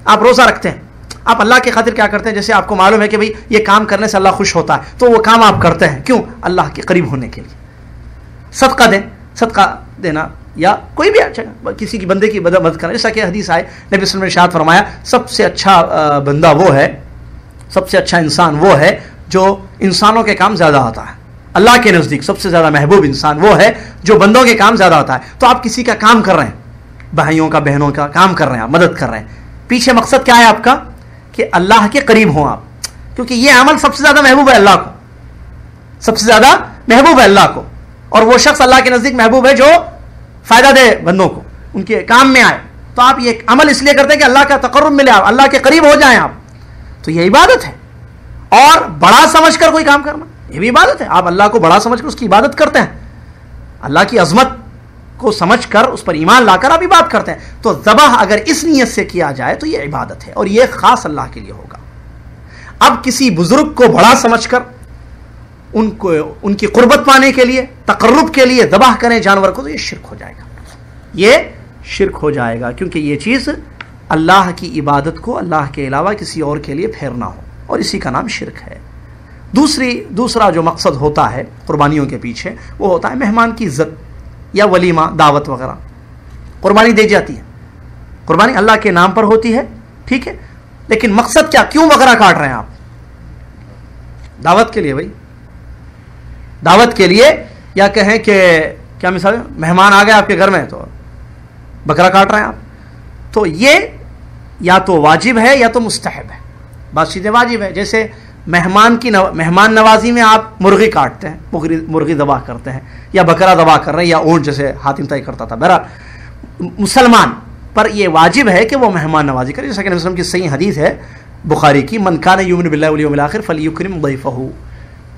آپ روزہ رکھتے ہیں، آپ اللہ کی خاطر کیا کرتے ہیں؟ جیسے آپ کو معلوم ہے کہ بھئی یہ کام کرنے سے اللہ خوش ہوتا ہے تو وہ کام آپ کرتے ہیں. کیوں؟ اللہ کے قریب ہونے کے لیے. صدقہ دیں، صدقہ دینا یا کوئی بھی اچھا کسی کی بندے کی مدد کرنا، جیسا کہ حدیث آئے نبی صلی اللہ علیہ وسلم نے ارشاد فرمایا سب سے اچھا بندہ وہ ہے، سب سے اچھا انسان وہ ہے جو انسانوں کے کام زیادہ آتا ہے. اللہ کے نزدیک سب سے زیادہ محبوب انسان وہ ہے جو بندوں کے کام زیادہ آتا ہے. تو آپ کسی کا کام کر رہے ہیں، بھائیوں کا، بہنوں کا کام کر رہے ہیں، آپ مدد کر رہے ہیں، پیچھے مقصد کیا ہے آپ کا؟ کہ اللہ کے قریب ہوں آپ، کیونکہ یہ عمل سب سے زیادہ محبوب ہے اللہ کو، سب سے زیادہ محبوب ہے اللہ کو. اور وہ شخص اللہ کے نزدیک محبوب ہے جو فائدہ دے بندوں کو، ان کے کام میں آئے. تو آپ یہ عمل اس لیے کرتے ہیں کہ اللہ کا تقرب ملے، آپ اللہ کے قریب ہو جائیں آپ. تو یہ عبادت ہے. اور بڑا سمجھ کر کوئی کام کرنا یہ بھی عبادت ہے. آپ اللہ کو بڑا سمجھ کر اس کی عبادت کرتے ہیں، اللہ کی عظمت کو سمجھ کر اس پر ایمان لا کر آپ عبادت کرتے ہیں. تو ذبح اگر اس نیت سے کیا جائے تو یہ عبادت ہے، اور یہ خاص اللہ کے لیے ہوگا. اب کسی بزرگ کو بڑا سمجھ کر ان کی قربت پانے کے لیے، تقرب کے لیے ذبح کریں جانور کو، تو یہ شرک ہو جائے گا. یہ شرک ہو جائے گا، کیونکہ یہ چیز اللہ کی عبادت کو اللہ کے علاوہ کسی اور کے لیے پھیرنا ہو، اور اسی کا نام شرک ہے. دوسرا جو مقصد ہوتا ہے قربانیوں کے پیچھے وہ ہوتا ہے مہمان کی عزت یا ولیمہ، دعوت وغیرہ. قربانی دی جاتی ہے، قربانی اللہ کے نام پر ہوتی ہے، ٹھیک ہے، لیکن مقصد کیا؟ کیوں بکرا کاٹ رہے ہیں آپ؟ دعوت کے لیے بھائی، دعوت کے لیے، یا کہیں کہ کیا مثال ہے، مہمان آ گئے آپ کے گھر میں تو بکرا کاٹ رہے ہیں آپ. تو یہ یا تو واجب ہے یا تو مستحب ہے. بات چیزیں واجب ہے، جیسے مہمان نوازی میں آپ مرغی کاٹتے ہیں، مرغی ذبح کرتے ہیں، یا بکرا ذبح کر رہے ہیں، یا اونٹ جیسے حاتم طے کرتا تھا. بہرحال مسلمان پر یہ واجب ہے کہ وہ مہمان نوازی کرے، جیسا کہ نبی صلی اللہ علیہ وسلم کی صحیح حدیث ہے بخاری کی، من کان یؤمن باللہ والیوم الاخر فلیکرم ضیفہ.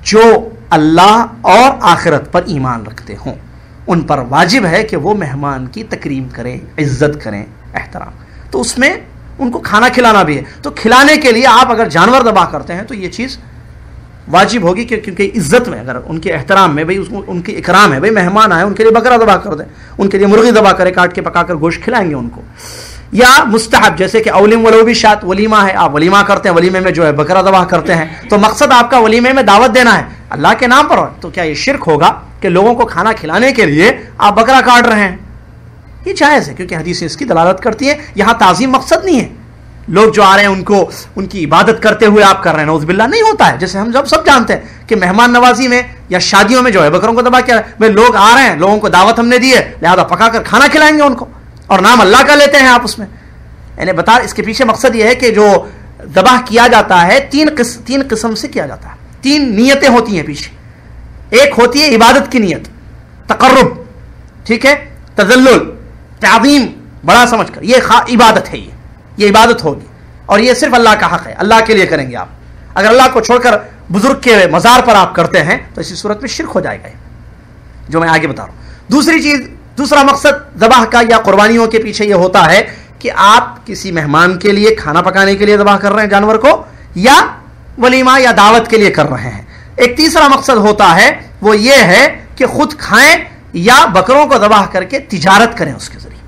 جو اللہ اور آخرت پر ایمان رکھتے ہوں ان پر واجب ہے کہ وہ مہمان کی تکریم کریں، عزت کریں، احترام. تو اس میں ان کو کھانا کھلانا بھی ہے. تو کھلانے کے لیے آپ اگر جانور ذبح کرتے ہیں تو یہ چیز واجب ہوگی، کیونکہ عزت میں، اگر ان کے احترام میں، بھائی ان کی اکرام ہے، بھائی مہمان آئے ان کے لیے بکرا ذبح کر دیں، ان کے لیے مرغی ذبح کرے، کاٹ کے پکا کر گوشت کھلائیں گے ان کو. یا مستحب، جیسے کہ اولم ولو بھی شات، ولیمہ ہے، آپ ولیمہ کرتے ہیں، ولیمے میں جو ہے بکرا ذبح کرتے ہیں، تو مقصد آپ کا ولیمے میں دعوت دینا ہے اللہ کے نام پر. تو کیا یہ شرک ہوگا کہ لوگوں کو کھانا کھلانے کے لیے آپ بکرا کاٹ رہے ہیں؟ یہ جائز ہے، کیونکہ حدیثیں اس کی دلالت کرتی ہے. یہاں تعظیم مقصد نہیں ہے، لوگ جو آ رہے ہیں ان کی عبادت کرتے ہوئے آپ کر رہے ہیں، نعوذ باللہ نہیں ہوتا ہے. جیسے ہم سب جانتے ہیں کہ مہمان نوازی میں یا شادیوں میں جو ہے بکروں کو ذبح کیا ہے، بھائی لوگ آ رہے ہیں، لوگوں کو دعوت ہم نے دی ہے، لہذا پکا کر کھانا کھلائیں گے ان کو، اور نام اللہ کا لیتے ہیں آپ اس میں. یعنی بتا اس کے پیچھے مقصد یہ ہے کہ جو ذبح کیا جاتا ہے تین قسم سے کیا جاتا ہے، 3 نیتیں ہوتی ہیں پیچھے. ایک ہوتی ہے عبادت کی نیت، تقرب، ٹھیک ہے، تذلل، تعظیم، بڑا سمجھ کر، یہ عبادت ہے، یہ عبادت ہوگی، اور یہ صرف اللہ کا حق ہے، اللہ کے لیے کریں گے آپ. اگر اللہ کو چھوڑ کر بزرگ کے مزار پر آپ کرتے ہیں تو اسی صورت میں شرک ہو جائے گا، جو میں آگے بتا رہا ہوں. دوسرا مقصد ذبح کا یا قربانیوں کے پیچھے یہ ہوتا ہے کہ آپ کسی مہمان کے لیے کھانا پکانے کے لیے ذبح کر رہے ہیں جانور کو، یا ولیمہ یا دعوت کے لیے کر رہے ہیں۔ ایک تیسرا مقصد ہوتا ہے، وہ یہ ہے کہ خود کھائیں یا بکروں کو ذبح کر کے تجارت کریں، اس کے ذریعے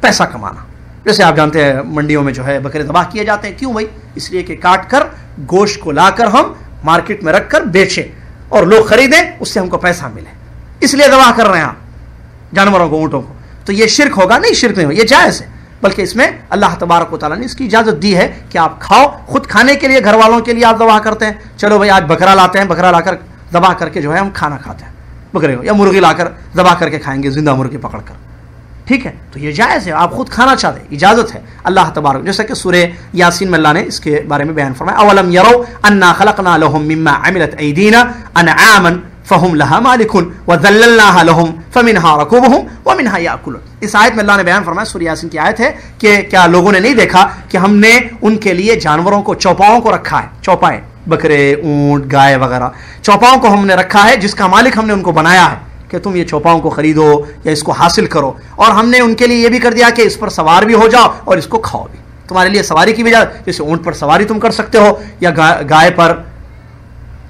پیسہ کمانا۔ جیسے آپ جانتے ہیں منڈیوں میں جو ہے بکرے ذبح کیے جاتے ہیں، کیوں بھائی؟ اس لیے کہ کاٹ کر گوشت کو لا کر ہم مارکیٹ میں رکھ کر بیچیں اور لوگ خریدیں، اس سے ہم کو پیسہ ملے، اس لیے ذبح کر رہے ہیں آپ جانوروں کو، اونٹوں کو۔ تو یہ شرک ہوگا؟ نہیں، شرک نہیں ہوگا، یہ جائز ہے، بلکہ اس میں اللہ تبارک و تعالیٰ نے اس کی اجازت دی ہے کہ آپ کھاؤ، خود کھانے کے لیے، گھر والوں کے لیے آپ ذبح کرتے ہیں، چلو بھائی آج بکرا لاتے ہیں، بکرا لا کر ذبح کر کے جو ہے ہم کھانا کھاتے ہیں بکرے کو، یا مرغی لا کر ذبح کر کے کھائیں گے، زندہ مرغی پکڑ کر، ٹھیک ہے؟ تو یہ جائز ہے، آپ خود کھانا چاہتے ہیں، اجازت ہے اللہ تبارک، جیسا کہ سورہ یاسین میں اللہ نے اس کے بارے میں بیان فرمایا، اولم یروا انا خلقنا لهم مما عملت ایدینا انعاما فهم لها مالکون وذللناها لهم فمنها ركوبهم ومنها یاکلون۔ اس آیت میں اللہ نے بیان فرمایا، سورہ یاسین کی آیت ہے، کہ کیا لوگوں نے نہیں دیکھا کہ ہم نے ان کے لیے جانوروں کو، چوپاؤں کو رکھا ہے، چوپائے بکرے، اونٹ، گائے وغیرہ، چوپاؤں کو ہم نے رکھا ہے جس کا مالک ہم نے ان کو بنایا ہے کہ تم یہ چوپاؤں کو خریدو یا اس کو حاصل کرو، اور ہم نے ان کے لیے یہ بھی کر دیا کہ اس پر سوار بھی ہو جاؤ اور اس کو کھاؤ بھی، تمہارے لیے سواری کی بھی اجازت، جیسے اونٹ پر سواری تم کر سکتے ہو یا گائے پر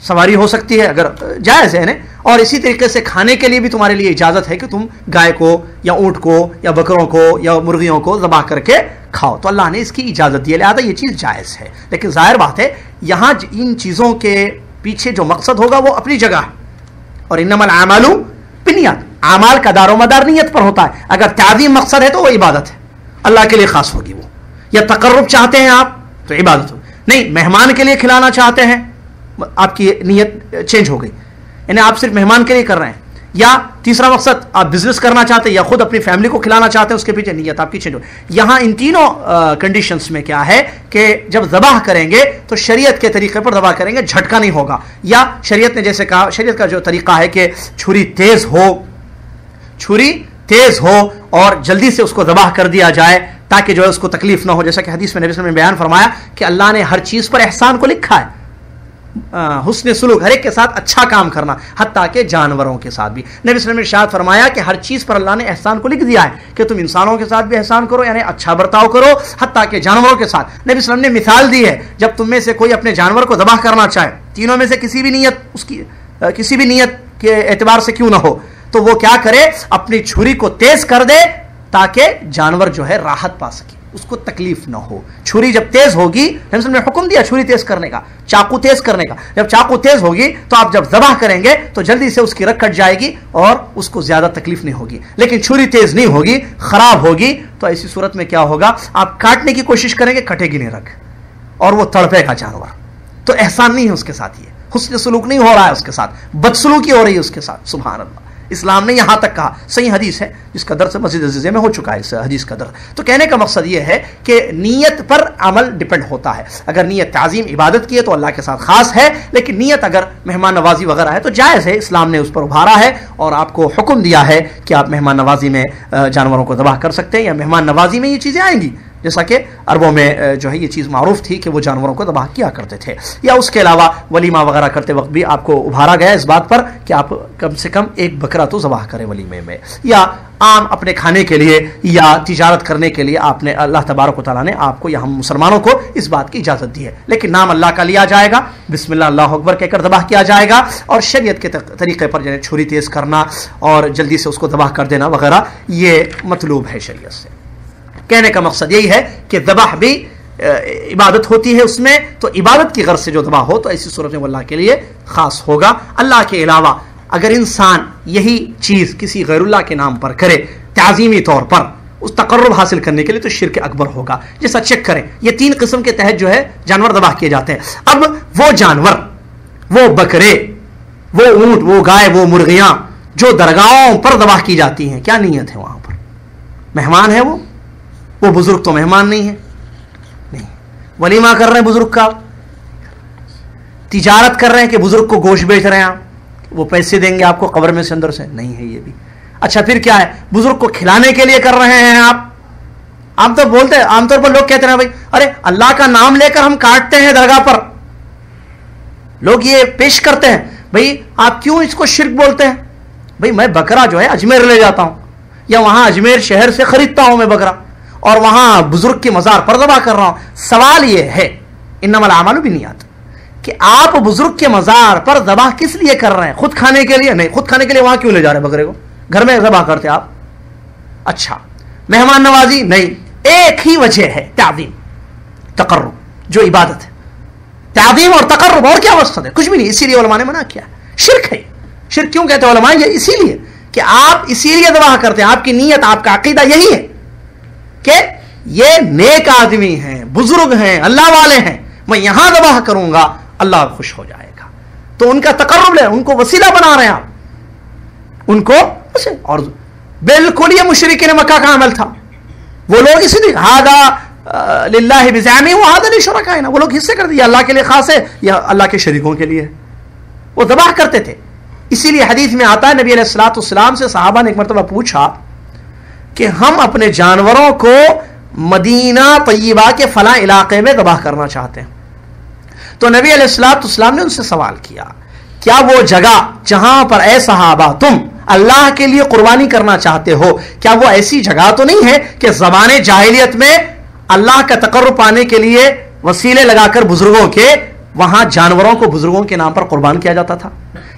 سواری ہو سکتی ہے اگر جائز ہے، اور اسی طریقے سے کھانے کے لیے بھی تمہارے لیے اجازت ہے کہ تم گائے کو یا اونٹ کو یا بکروں کو یا مرغیوں کو ذبح کر کے کھاؤ، تو اللہ نے اس کی اجازت دی ہے، لہٰذا یہ چیز جائز ہے۔ لیکن ظاہر بات ہے یہاں ان چیزوں کے پیچھے جو مقصد ہوگا وہ اپنی جگہ ہے، اور انما الاعمال بالنیات، اعمال کا دار و مدار نیت پر ہوتا ہے۔ اگر تعظیم مقصد ہے تو وہ عبادت ہے، اللہ کے لیے خاص ہوگی وہ، یا تقرب چاہتے ہیں آپ تو عبادت ہوگی، نہیں مہمان کے لیے کھلانا چاہتے ہیں آپ کی نیت چینج ہو گئی، یعنی آپ صرف مہمان کے لیے کر رہے ہیں، یا تیسرا مقصد آپ بزنس کرنا چاہتے ہیں یا خود اپنی فیملی کو کھلانا چاہتے ہیں، اس کے پیچھے نیت آپ کی چینج ہو۔ یہاں ان تینوں کنڈیشنز میں کیا ہے کہ جب ذبح کریں گے تو شریعت کے طریقے پر ذبح کریں گے، جھٹکا نہیں ہوگا، یا شریعت نے جیسے کہا، شریعت کا جو طریقہ ہے کہ چھری تیز ہو اور جلدی سے اس کو ذبح کر دیا جائے تاکہ جو ہے اس کو تکلیف نہ ہو، جیسا کہ حدیث میں نبی صلی اللہ علیہ وسلم نے بیان فرمایا کہ اللہ نے ہر چیز پر احسان کو لکھا ہے، حسن سلوک، ہر ایک کے ساتھ اچھا کام کرنا، حتیٰ کہ جانوروں کے ساتھ بھی۔ نبی صلی اللہ علیہ وسلم نے ارشاد فرمایا کہ ہر چیز پر اللہ نے احسان کو لکھ دیا ہے کہ تم انسانوں کے ساتھ بھی احسان کرو، یعنی اچھا برتاؤ کرو، حتیٰ کہ جانوروں کے ساتھ۔ نبی صلی اللہ علیہ وسلم نے مثال دی ہے، جب تم میں سے کوئی اپنے جانور کو ذبح کرنا چاہے، تینوں میں سے کسی بھی نیت کے اعتبار سے کیوں نہ ہو، تو وہ کیا کرے، اپنی چھری کو تیز کر دے تاکہ جانور جو ہے راحت پا سکے، اس کو تکلیف نہ ہو۔ چھری جب تیز ہوگی، نبی صلی اللہ علیہ وسلم نے حکم دیا چھری تیز کرنے کا، چاقو تیز کرنے کا، جب چاقو تیز ہوگی تو آپ جب ذبح کریں گے تو جلدی سے اس کی رگ کٹ جائے گی اور اس کو زیادہ تکلیف نہیں ہوگی۔ لیکن چھری تیز نہیں ہوگی، خراب ہوگی، تو ایسی صورت میں کیا ہوگا، آپ کاٹنے کی کوشش کریں گے، کٹے گی نہیں رگ اور وہ تڑپے گا جانور، تو احسان نہیں ہے اس کے ساتھ، یہ حسن سلوک نہیں ہو رہا ہے اس کے ساتھ، بدسلوکی ہو رہی ہے اس کے ساتھ، سبحان اللہ۔ اسلام نے یہاں تک کہا، صحیح حدیث ہے جس کا درس مسجد عزیزہ میں ہو چکا ہے، اس حدیث کا درس۔ تو کہنے کا مقصد یہ ہے کہ نیت پر عمل ڈیپینڈ ہوتا ہے، اگر نیت تعظیم عبادت کی ہے تو اللہ کے ساتھ خاص ہے، لیکن نیت اگر مہمان نوازی وغیرہ ہے تو جائز ہے، اسلام نے اس پر ابھارا ہے اور آپ کو حکم دیا ہے کہ آپ مہمان نوازی میں جانوروں کو ذبح کر سکتے ہیں، یا مہمان نوازی میں یہ چیزیں آئیں گی، جیسا کہ عربوں میں جو ہے یہ چیز معروف تھی کہ وہ جانوروں کو ذبح کیا کرتے تھے، یا اس کے علاوہ ولیمہ وغیرہ کرتے وقت بھی آپ کو ابھارا گیا اس بات پر کہ آپ کم سے کم ایک بکرا تو ذبح کریں ولیمے میں، یا عام اپنے کھانے کے لیے یا تجارت کرنے کے لیے آپ نے، اللہ تبارک و تعالیٰ نے آپ کو یا ہم مسلمانوں کو اس بات کی اجازت دی ہے، لیکن نام اللہ کا لیا جائے گا، بسم اللہ اللہ اکبر کہہ کر ذبح کیا جائے گا، اور شریعت کے طریقے پر جو ہے چھری تیز کرنا اور جلدی سے اس کو ذبح کر دینا وغیرہ یہ مطلوب ہے شریعت سے۔ کہنے کا مقصد یہی ہے کہ ذبح بھی عبادت ہوتی ہے اس میں، تو عبادت کی غرض سے جو ذبح ہو تو ایسی صورت میں وہ اللہ کے لیے خاص ہوگا۔ اللہ کے علاوہ اگر انسان یہی چیز کسی غیر اللہ کے نام پر کرے تعظیمی طور پر اس تقرب حاصل کرنے کے لیے تو شرک اکبر ہوگا۔ جیسا چیک کریں، یہ 3 قسم کے تحت جو ہے جانور ذبح کیے جاتے ہیں۔ اب وہ جانور، وہ بکرے، وہ اونٹ، وہ گائے، وہ مرغیاں جو درگاہوں پر ذبح کی جاتی ہیں، کیا نیت ہے وہاں پر؟ مہمان ہے وہ بزرگ تو مہمان نہیں ہے، نہیں ولیمہ کر رہے ہیں بزرگ کا، تجارت کر رہے ہیں کہ بزرگ کو گوشت بیچ رہے ہیں آپ، وہ پیسے دیں گے آپ کو قبر میں سے اندر سے، نہیں ہے یہ بھی۔ اچھا پھر کیا ہے، بزرگ کو کھلانے کے لیے کر رہے ہیں آپ۔ عام طور بولتے ہیں، عام طور پر لوگ کہتے ہیں بھائی ارے اللہ کا نام لے کر ہم کاٹتے ہیں درگاہ پر، لوگ یہ پیش کرتے ہیں، بھائی آپ کیوں اس کو شرک بولتے ہیں؟ بھائی میں بکرا جو ہے اجمیر لے جاتا ہوں یا وہاں اجمیر شہر سے خریدتا ہوں میں بکرا اور وہاں بزرگ کے مزار پر ذبح کر رہا ہوں. سوال یہ ہے انما الاعمال بالنیات کہ آپ بزرگ کے مزار پر ذبح کس لیے کر رہے ہیں؟ خود کھانے کے لیے نہیں. خود کھانے کے لیے وہاں کیوں لے جا رہے ہیں بکرے کو؟ گھر میں ذبح کرتے آپ. اچھا مہمان نوازی نہیں. ایک ہی وجہ ہے تعظیم تقرب جو عبادت ہے. تعظیم اور تقرب اور کیا وسط ہے؟ کچھ بھی نہیں. اسی لیے علماء نے منع کیا. شرک ہے. شرک کیوں کہتے ہیں علماء؟ یہ اسی لیے کہ آپ اسی لیے ذبح کرتے ہیں. آپ کی نیت آپ کا عقیدہ یہی ہے کہ یہ نیک آدمی ہیں بزرگ ہیں اللہ والے ہیں میں یہاں ذبح کروں گا اللہ خوش ہو جائے گا. تو ان کا تقرب لے ان کو وسیلہ بنا رہے ہیں آپ ان کو. اور بالکل یہ مشرکین مکہ کا عمل تھا. وہ لوگ اسی لیے ہذا للہ بزعمی وہذا لشرکائنا وہ لوگ حصے کر دیا اللہ کے لیے خاص ہے یا اللہ کے شریکوں کے لیے. وہ ذبح کرتے تھے. اسی لیے حدیث میں آتا ہے نبی علیہ الصلوۃ والسلام سے صحابہ نے ایک مرتبہ پوچھا کہ ہم اپنے جانوروں کو مدینہ طیبہ کے فلاں علاقے میں ذبح کرنا چاہتے ہیں. تو نبی علیہ الصلوۃ والسلام نے ان سے سوال کیا کیا وہ جگہ جہاں پر اے صحابہ تم اللہ کے لیے قربانی کرنا چاہتے ہو کیا وہ ایسی جگہ تو نہیں ہے کہ زمانے جاہلیت میں اللہ کا تقرب پانے کے لیے وسیلے لگا کر بزرگوں کے وہاں جانوروں کو بزرگوں کے نام پر قربان کیا جاتا تھا؟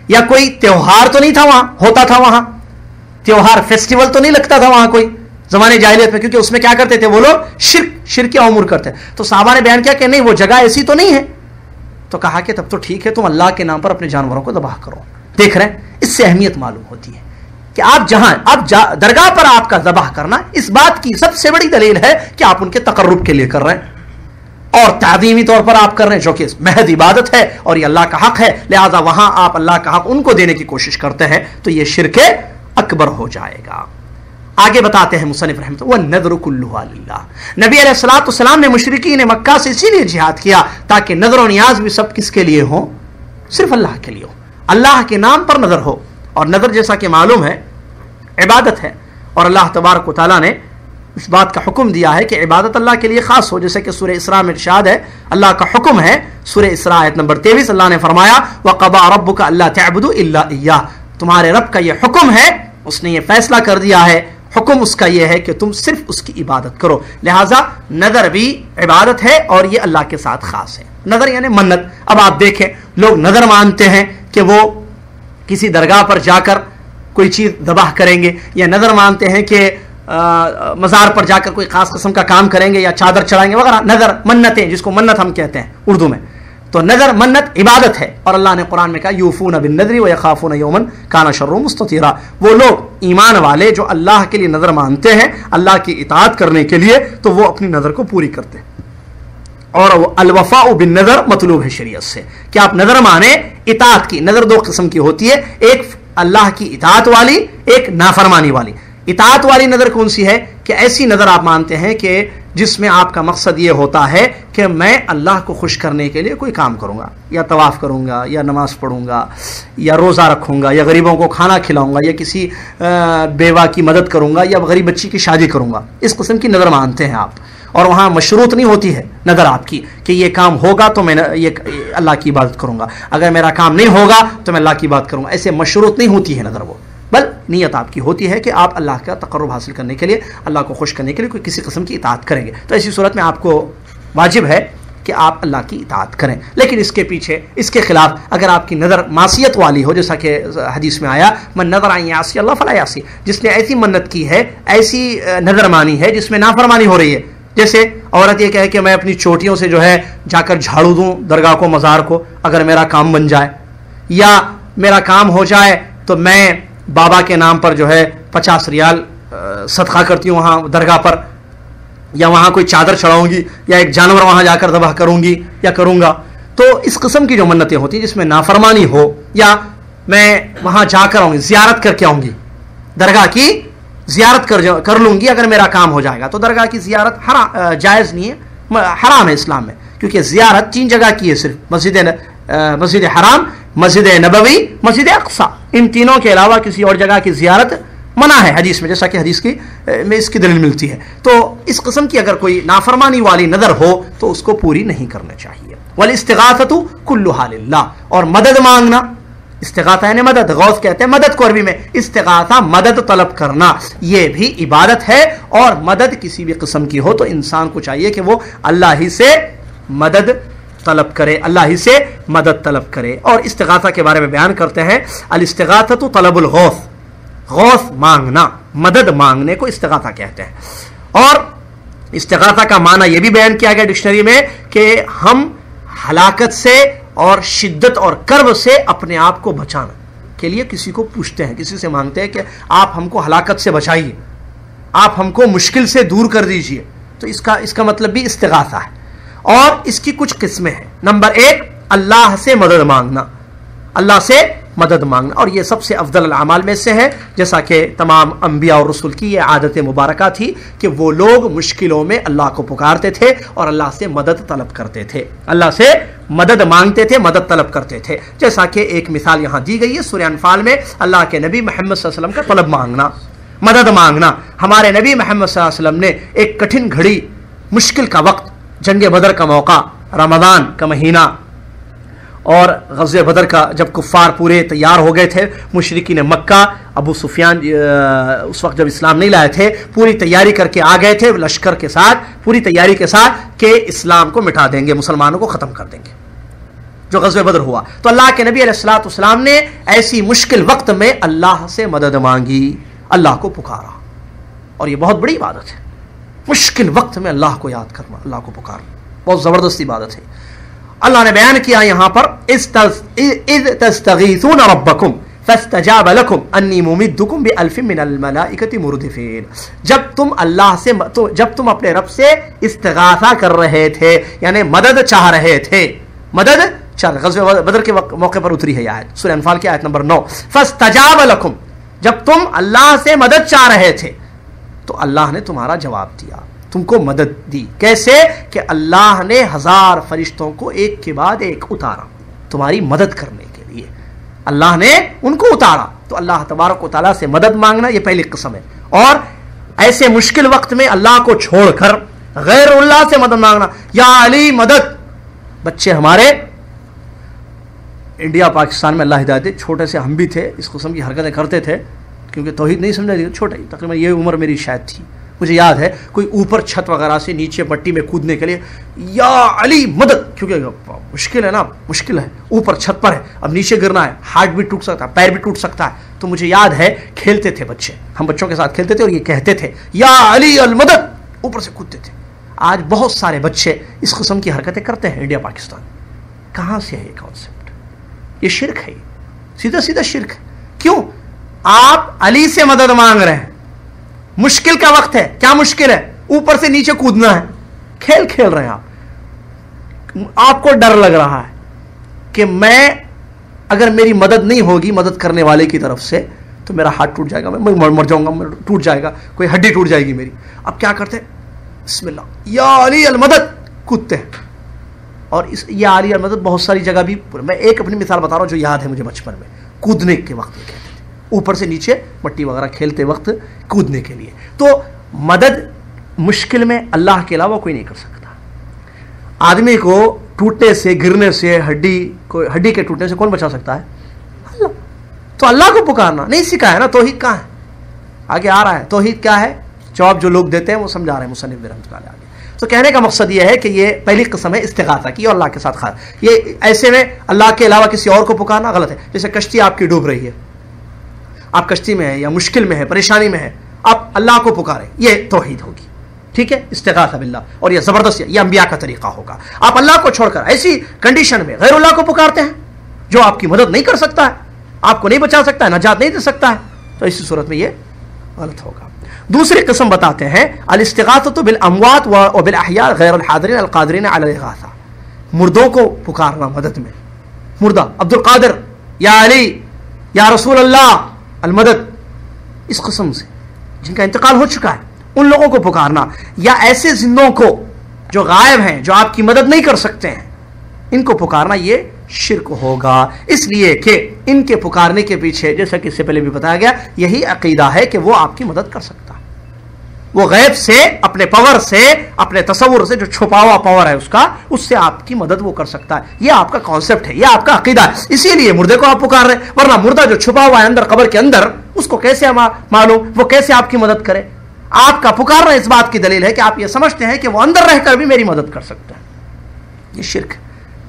یا کوئی تہوار تو نہیں تھا وہاں ہوتا تھا وہاں تہوار فیسٹیول تو نہیں لگتا تھا وہاں کوئی زمانے جاہلیت میں؟ کیونکہ اس میں کیا کرتے تھے وہ لوگ شرک امور کرتے. تو صحابہ نے بیان کیا کہ نہیں وہ جگہ ایسی تو نہیں ہے. تو کہا کہ تب تو ٹھیک ہے تم اللہ کے نام پر اپنے جانوروں کو ذبح کرو. دیکھ رہے ہیں اس سے اہمیت معلوم ہوتی ہے کہ آپ جہاں درگاہ پر آپ کا ذبح کرنا اس بات کی سب سے بڑی دلیل ہے کہ آپ ان کے تقرب کے لیے کر رہے ہیں اور تعظیمی طور پر آپ کر رہے ہیں جو کہ محض عبادت ہے اور یہ اللہ کا حق ہے. لہذا وہاں آپ اللہ کا حق ان کو دینے کی کوشش کرتے ہیں تو یہ شرک اکبر ہو جائے گا. آگے بتاتے ہیں مصنف رحمۃ اللہ والنذر کلھا للہ. نبی علیہ الصلوۃ والسلام نے مشرکین مکہ سے اسی لیے جہاد کیا تاکہ نذر و نیاز بھی سب کس کے لیے ہو؟ صرف اللہ کے لیے ہو. اللہ کے نام پر نذر ہو. اور نذر جیسا کہ معلوم ہے عبادت ہے اور اللہ تبارک و تعالیٰ نے اس بات کا حکم دیا ہے کہ عبادت اللہ کے لیے خاص ہو. جیسے کہ سورہ اسراء میں ارشاد ہے اللہ کا حکم ہے سورہ اسراء آیت نمبر 23 اللہ نے فرمایا وَقَضَىٰ رَبُّكَ أَلَّا تَعْبُدُوا إِلَّا إِيَّاهُ. تمہارے رب کا یہ حکم ہے اس نے یہ فیصلہ کر دیا ہے حکم اس کا یہ ہے کہ تم صرف اس کی عبادت کرو. لہٰذا نذر بھی عبادت ہے اور یہ اللہ کے ساتھ خاص ہے. نذر یعنی منت. اب آپ دیکھیں لوگ نذر مانتے ہیں کہ وہ کسی درگاہ پر جا کر کوئی چیز ذبح کریں گے یا نذر مانتے ہیں کہ مزار پر جا کر کوئی خاص قسم کا کام کریں گے یا چادر چڑھائیں گے وغیرہ. نذر منتیں جس کو منت ہم کہتے ہیں اردو میں. تو نذر منت عبادت ہے اور اللہ نے قرآن میں کہا یوفون بالنذر ویخافون یوما کان شرہ مستطیرا. وہ لوگ ایمان والے جو اللہ کے لیے نذر مانتے ہیں اللہ کی اطاعت کرنے کے لیے تو وہ اپنی نذر کو پوری کرتے ہیں. اور الوفاء بالنذر مطلوب ہے شریعت سے کہ آپ نذر مانیں. اطاعت کی نذر دو قسم کی ہوتی ہے ایک اللہ کی اطاعت والی ایک نافرمانی والی. اطاعت والی نذر کون سی ہے کہ ایسی نذر آپ مانتے ہیں کہ جس میں آپ کا مقصد یہ ہوتا ہے کہ میں اللہ کو خوش کرنے کے لیے کوئی کام کروں گا یا طواف کروں گا یا نماز پڑھوں گا یا روزہ رکھوں گا یا غریبوں کو کھانا کھلاؤں گا یا کسی بیوہ کی مدد کروں گا یا غریب بچی کی شادی کروں گا. اس قسم کی نذر مانتے ہیں آپ اور وہاں مشروط نہیں ہوتی ہے نظر آپ کی کہ یہ کام ہوگا تو میں یہ اللہ کی عبادت کروں گا, اگر میرا کام نہیں ہوگا تو میں اللہ کی عبادت کروں گا. ایسے مشروط نہیں ہوتی ہے نظر, وہ بل نیت آپ کی ہوتی ہے کہ آپ اللہ کا تقرب حاصل کرنے کے لیے, اللہ کو خوش کرنے کے لیے کوئی کسی قسم کی اطاعت کریں گے. تو ایسی صورت میں آپ کو واجب ہے کہ آپ اللہ کی اطاعت کریں. لیکن اس کے پیچھے اس کے خلاف اگر آپ کی نظر معصیت والی ہو, جیسا کہ حدیث میں آیا من نظر ان یعصی اللہ فلا یعصی, جس نے ایسی منت کی ہے, ایسی نظر مانی ہے جس میں نافرمانی ہو رہی ہے. جیسے عورت یہ کہے کہ میں اپنی چوٹیوں سے جو ہے جا کر جھاڑو دوں درگاہ کو, مزار کو, اگر میرا کام بن جائے, یا میرا کام ہو جائے تو میں بابا کے نام پر جو ہے 50 ریال صدقہ کرتی ہوں وہاں درگاہ پر, یا وہاں کوئی چادر چڑھاؤں گی, یا ایک جانور وہاں جا کر ذبح کروں گی یا کروں گا. تو اس قسم کی جو منتیں ہوتی ہیں جس میں نافرمانی ہو, یا میں وہاں جا کر آؤں گی, زیارت کر کے آؤں گی, درگاہ کی زیارت کر لوں گی اگر میرا کام ہو جائے گا, تو درگاہ کی زیارت جائز نہیں ہے, حرام ہے اسلام میں. کیونکہ زیارت 3 جگہ کی ہے صرف, مسجد حرام, مسجد نبوی, مسجد اقصی. ان تینوں کے علاوہ کسی اور جگہ کی زیارت منع ہے حدیث میں, جیسا کہ حدیث کی میں اس کی دلیل ملتی ہے. تو اس قسم کی اگر کوئی نافرمانی والی نظر ہو تو اس کو پوری نہیں کرنا چاہیے. والاستغاثۃ کلھا للہ, اور مدد مانگنا استغاثہ یعنی مدد، غوث کہتے ہیں مدد کو عربی میں، استغاثہ مدد طلب کرنا یہ بھی عبادت ہے، اور مدد کسی بھی قسم کی ہو تو انسان کو چاہیے کہ وہ اللہ ہی سے مدد طلب کرے، اللہ ہی سے مدد طلب کرے۔ اور استغاثہ کے بارے میں بیان کرتے ہیں، الاستغاثۃ طلب الغوث، غوث مانگنا، مدد مانگنے کو استغاثہ کہتے ہیں۔ اور استغاثہ کا معنی یہ بھی بیان کیا گیا ڈکشنری میں کہ ہم ہلاکت سے اور شدت اور کرب سے اپنے آپ کو بچانا کے لیے کسی کو پوچھتے ہیں، کسی سے مانگتے ہیں کہ آپ ہم کو ہلاکت سے بچائیے، آپ ہم کو مشکل سے دور کر دیجئے، تو اس کا مطلب بھی استغاثہ ہے۔ اور اس کی کچھ قسمیں ہیں۔ نمبر 1 اللہ سے مدد مانگنا، اللہ سے مدد مانگنا، اور یہ سب سے افضل الاعمال میں سے ہے، جیسا کہ تمام انبیاء اور رسول کی یہ عادت مبارکہ تھی کہ وہ لوگ مشکلوں میں اللہ کو پکارتے تھے اور اللہ سے مدد طلب کرتے تھے، اللہ سے مدد مانگتے تھے، مدد طلب کرتے تھے۔ جیسا کہ ایک مثال یہاں دی گئی ہے سورہ انفال میں، اللہ کے نبی محمد صلی اللہ علیہ وسلم کا طلب مانگنا، مدد مانگنا۔ ہمارے نبی محمد صلی اللہ علیہ وسلم نے ایک کٹھن گھڑی، مشکل کا وقت، جنگ بدر کا موقع، رمضان کا مہینہ، اور غزوہ بدر کا جب کفار پورے تیار ہو گئے تھے، مشرکین مکہ، ابو سفیان اس وقت جب اسلام نہیں لائے تھے، پوری تیاری کر کے آ گئے تھے لشکر کے ساتھ، پوری تیاری کے ساتھ کہ اسلام کو مٹا دیں گے، مسلمانوں کو ختم کر دیں گے، جو غزوہ بدر ہوا۔ تو اللہ کے نبی علیہ الصلوۃ والسلام نے ایسی مشکل وقت میں اللہ سے مدد مانگی، اللہ کو پکارا، اور یہ بہت بڑی عبادت ہے، مشکل وقت میں اللہ کو یاد کرنا، اللہ کو پکارنا، بہت زبردست عبادت ہے۔ اللہ نے بیان کیا یہاں پر اذ تستغیثون ربکم فاستجاب لکم انی ممدکم بألف من الملائکۃ مردفین، جب تم اپنے رب سے استغاثہ کر رہے تھے، یعنی مدد چاہ رہے تھے، مدد چاہ، غزوہ بدر کے موقع پر اتری ہے یہ آیت، سورہ انفال کی آیت نمبر 9۔ فاستجاب لکم، جب تم اللہ سے مدد چاہ رہے تھے تو اللہ نے تمہارا جواب دیا، تم کو مدد دی۔ کیسے؟ کہ اللہ نے 1000 فرشتوں کو ایک کے بعد ایک اتارا تمہاری مدد کرنے کے لیے، اللہ نے ان کو اتارا۔ تو اللہ تبارک و تعالیٰ سے مدد مانگنا یہ پہلی قسم ہے۔ اور ایسے مشکل وقت میں اللہ کو چھوڑ کر غیر اللہ سے مدد مانگنا، یا علی مدد۔ بچے ہمارے انڈیا پاکستان میں اللہ ہدایت دے، چھوٹے سے ہم بھی تھے، اس قسم کی حرکتیں کرتے تھے، کیونکہ توحید نہیں سمجھا، چھوٹا ہی، تقریباً یہ عمر میری شاید تھی، مجھے یاد ہے کوئی اوپر چھت وغیرہ سے نیچے مٹی میں کودنے کے لیے یا علی مدد، کیونکہ مشکل ہے نا، مشکل ہے، اوپر چھت پر ہے، اب نیچے گرنا ہے، ہاتھ بھی ٹوٹ سکتا ہے، پیر بھی ٹوٹ سکتا ہے۔ تو مجھے یاد ہے کھیلتے تھے بچے، ہم بچوں کے ساتھ کھیلتے تھے اور یہ کہتے تھے یا علی المدد، اوپر سے کودتے تھے۔ آج بہت سارے بچے اس قسم کی حرکتیں کرتے ہیں انڈیا پاکستان۔ کہاں سے ہے یہ کانسیپٹ؟ یہ شرک ہے، سیدھا سیدھا شرک ہے۔ کیوں؟ آپ علی سے مدد مانگ رہے ہیں، مشکل کا وقت ہے، کیا مشکل ہے؟ اوپر سے نیچے کودنا ہے، کھیل کھیل رہے ہیں آپ کو ڈر لگ رہا ہے کہ میں اگر میری مدد نہیں ہوگی مدد کرنے والے کی طرف سے تو میرا ہاتھ ٹوٹ جائے گا، میں مر جاؤں گا، ٹوٹ جائے گا، کوئی ہڈی ٹوٹ جائے گی میری۔ اب کیا کرتے ہیں؟ بسم اللہ یا علی المدد، کودتے ہیں۔ اور یا علی المدد بہت ساری جگہ بھی، میں ایک اپنی مثال بتا رہا ہوں جو یاد ہے مجھے بچپن میں، کودنے کے وقت یہ کہتے تھے، اوپر سے نیچے مٹی وغیرہ کھیلتے وقت کودنے کے لیے۔ تو مدد مشکل میں اللہ کے علاوہ کوئی نہیں کر سکتا۔ آدمی کو ٹوٹنے سے، گرنے سے، ہڈی کے ٹوٹنے سے کون بچا سکتا ہے؟ اللہ۔ تو اللہ کو پکارنا نہیں سکھایا نا، توحید کہاں ہے؟ آگے آ رہا ہے توحید کیا ہے، جواب جو لوگ دیتے ہیں وہ سمجھا رہے ہیں مصنف رحمۃ اللہ علیہ۔ تو کہنے کا مقصد یہ ہے کہ یہ پہلی قسم ہے استغاثہ کی اور اللہ کے ساتھ خاص، یہ ایسے میں اللہ کے علاوہ کسی اور کو پکارنا غلط ہے۔ جیسے کشتی آپ کی ڈوب رہی ہے، آپ کشتی میں ہیں یا مشکل میں ہے، پریشانی میں ہے، آپ اللہ کو پکاریں، یہ توحید ہوگی، ٹھیک ہے، استغاثہ باللہ۔ اور یہ زبردست، یہ انبیاء کا طریقہ ہوگا۔ آپ اللہ کو چھوڑ کر ایسی کنڈیشن میں غیر اللہ کو پکارتے ہیں جو آپ کی مدد نہیں کر سکتا ہے، آپ کو نہیں بچا سکتا ہے، نجات نہیں دے سکتا ہے، تو اسی صورت میں یہ غلط ہوگا۔ دوسری قسم بتاتے ہیں الاستغاثۃ بالاموات وبالاحیاء غیر الحاضرین القادرین علی الاغاثہ، مردوں کو پکارنا مدد میں، مردہ عبد القادر یا علی یا رسول اللہ المدد، اس قسم سے جن کا انتقال ہو چکا ہے ان لوگوں کو پکارنا، یا ایسے زندوں کو جو غائب ہیں، جو آپ کی مدد نہیں کر سکتے ہیں، ان کو پکارنا یہ شرک ہوگا، اس لیے کہ ان کے پکارنے کے پیچھے جیسا کہ اس سے پہلے بھی بتایا گیا یہی عقیدہ ہے کہ وہ آپ کی مدد کر سکتا ہے، وہ غیب سے، اپنے پاور سے، اپنے تصور سے، جو چھپا ہوا پاور ہے اس سے آپ کی مدد وہ کر سکتا ہے. یہ آپ کا کانسیپٹ ہے، یہ آپ کا عقیدہ ہے، اسی لیے مردے کو آپ پکار رہے. ورنہ مردہ جو چھپا ہوا ہے اندر قبر کے اندر، اس کو کیسے معلوم وہ کیسے آپ کی مدد کرے؟ آپ کا پکارنا اس بات کی دلیل ہے کہ آپ یہ سمجھتے ہیں کہ وہ اندر رہ کر بھی میری مدد کر سکتا ہے. یہ شرک،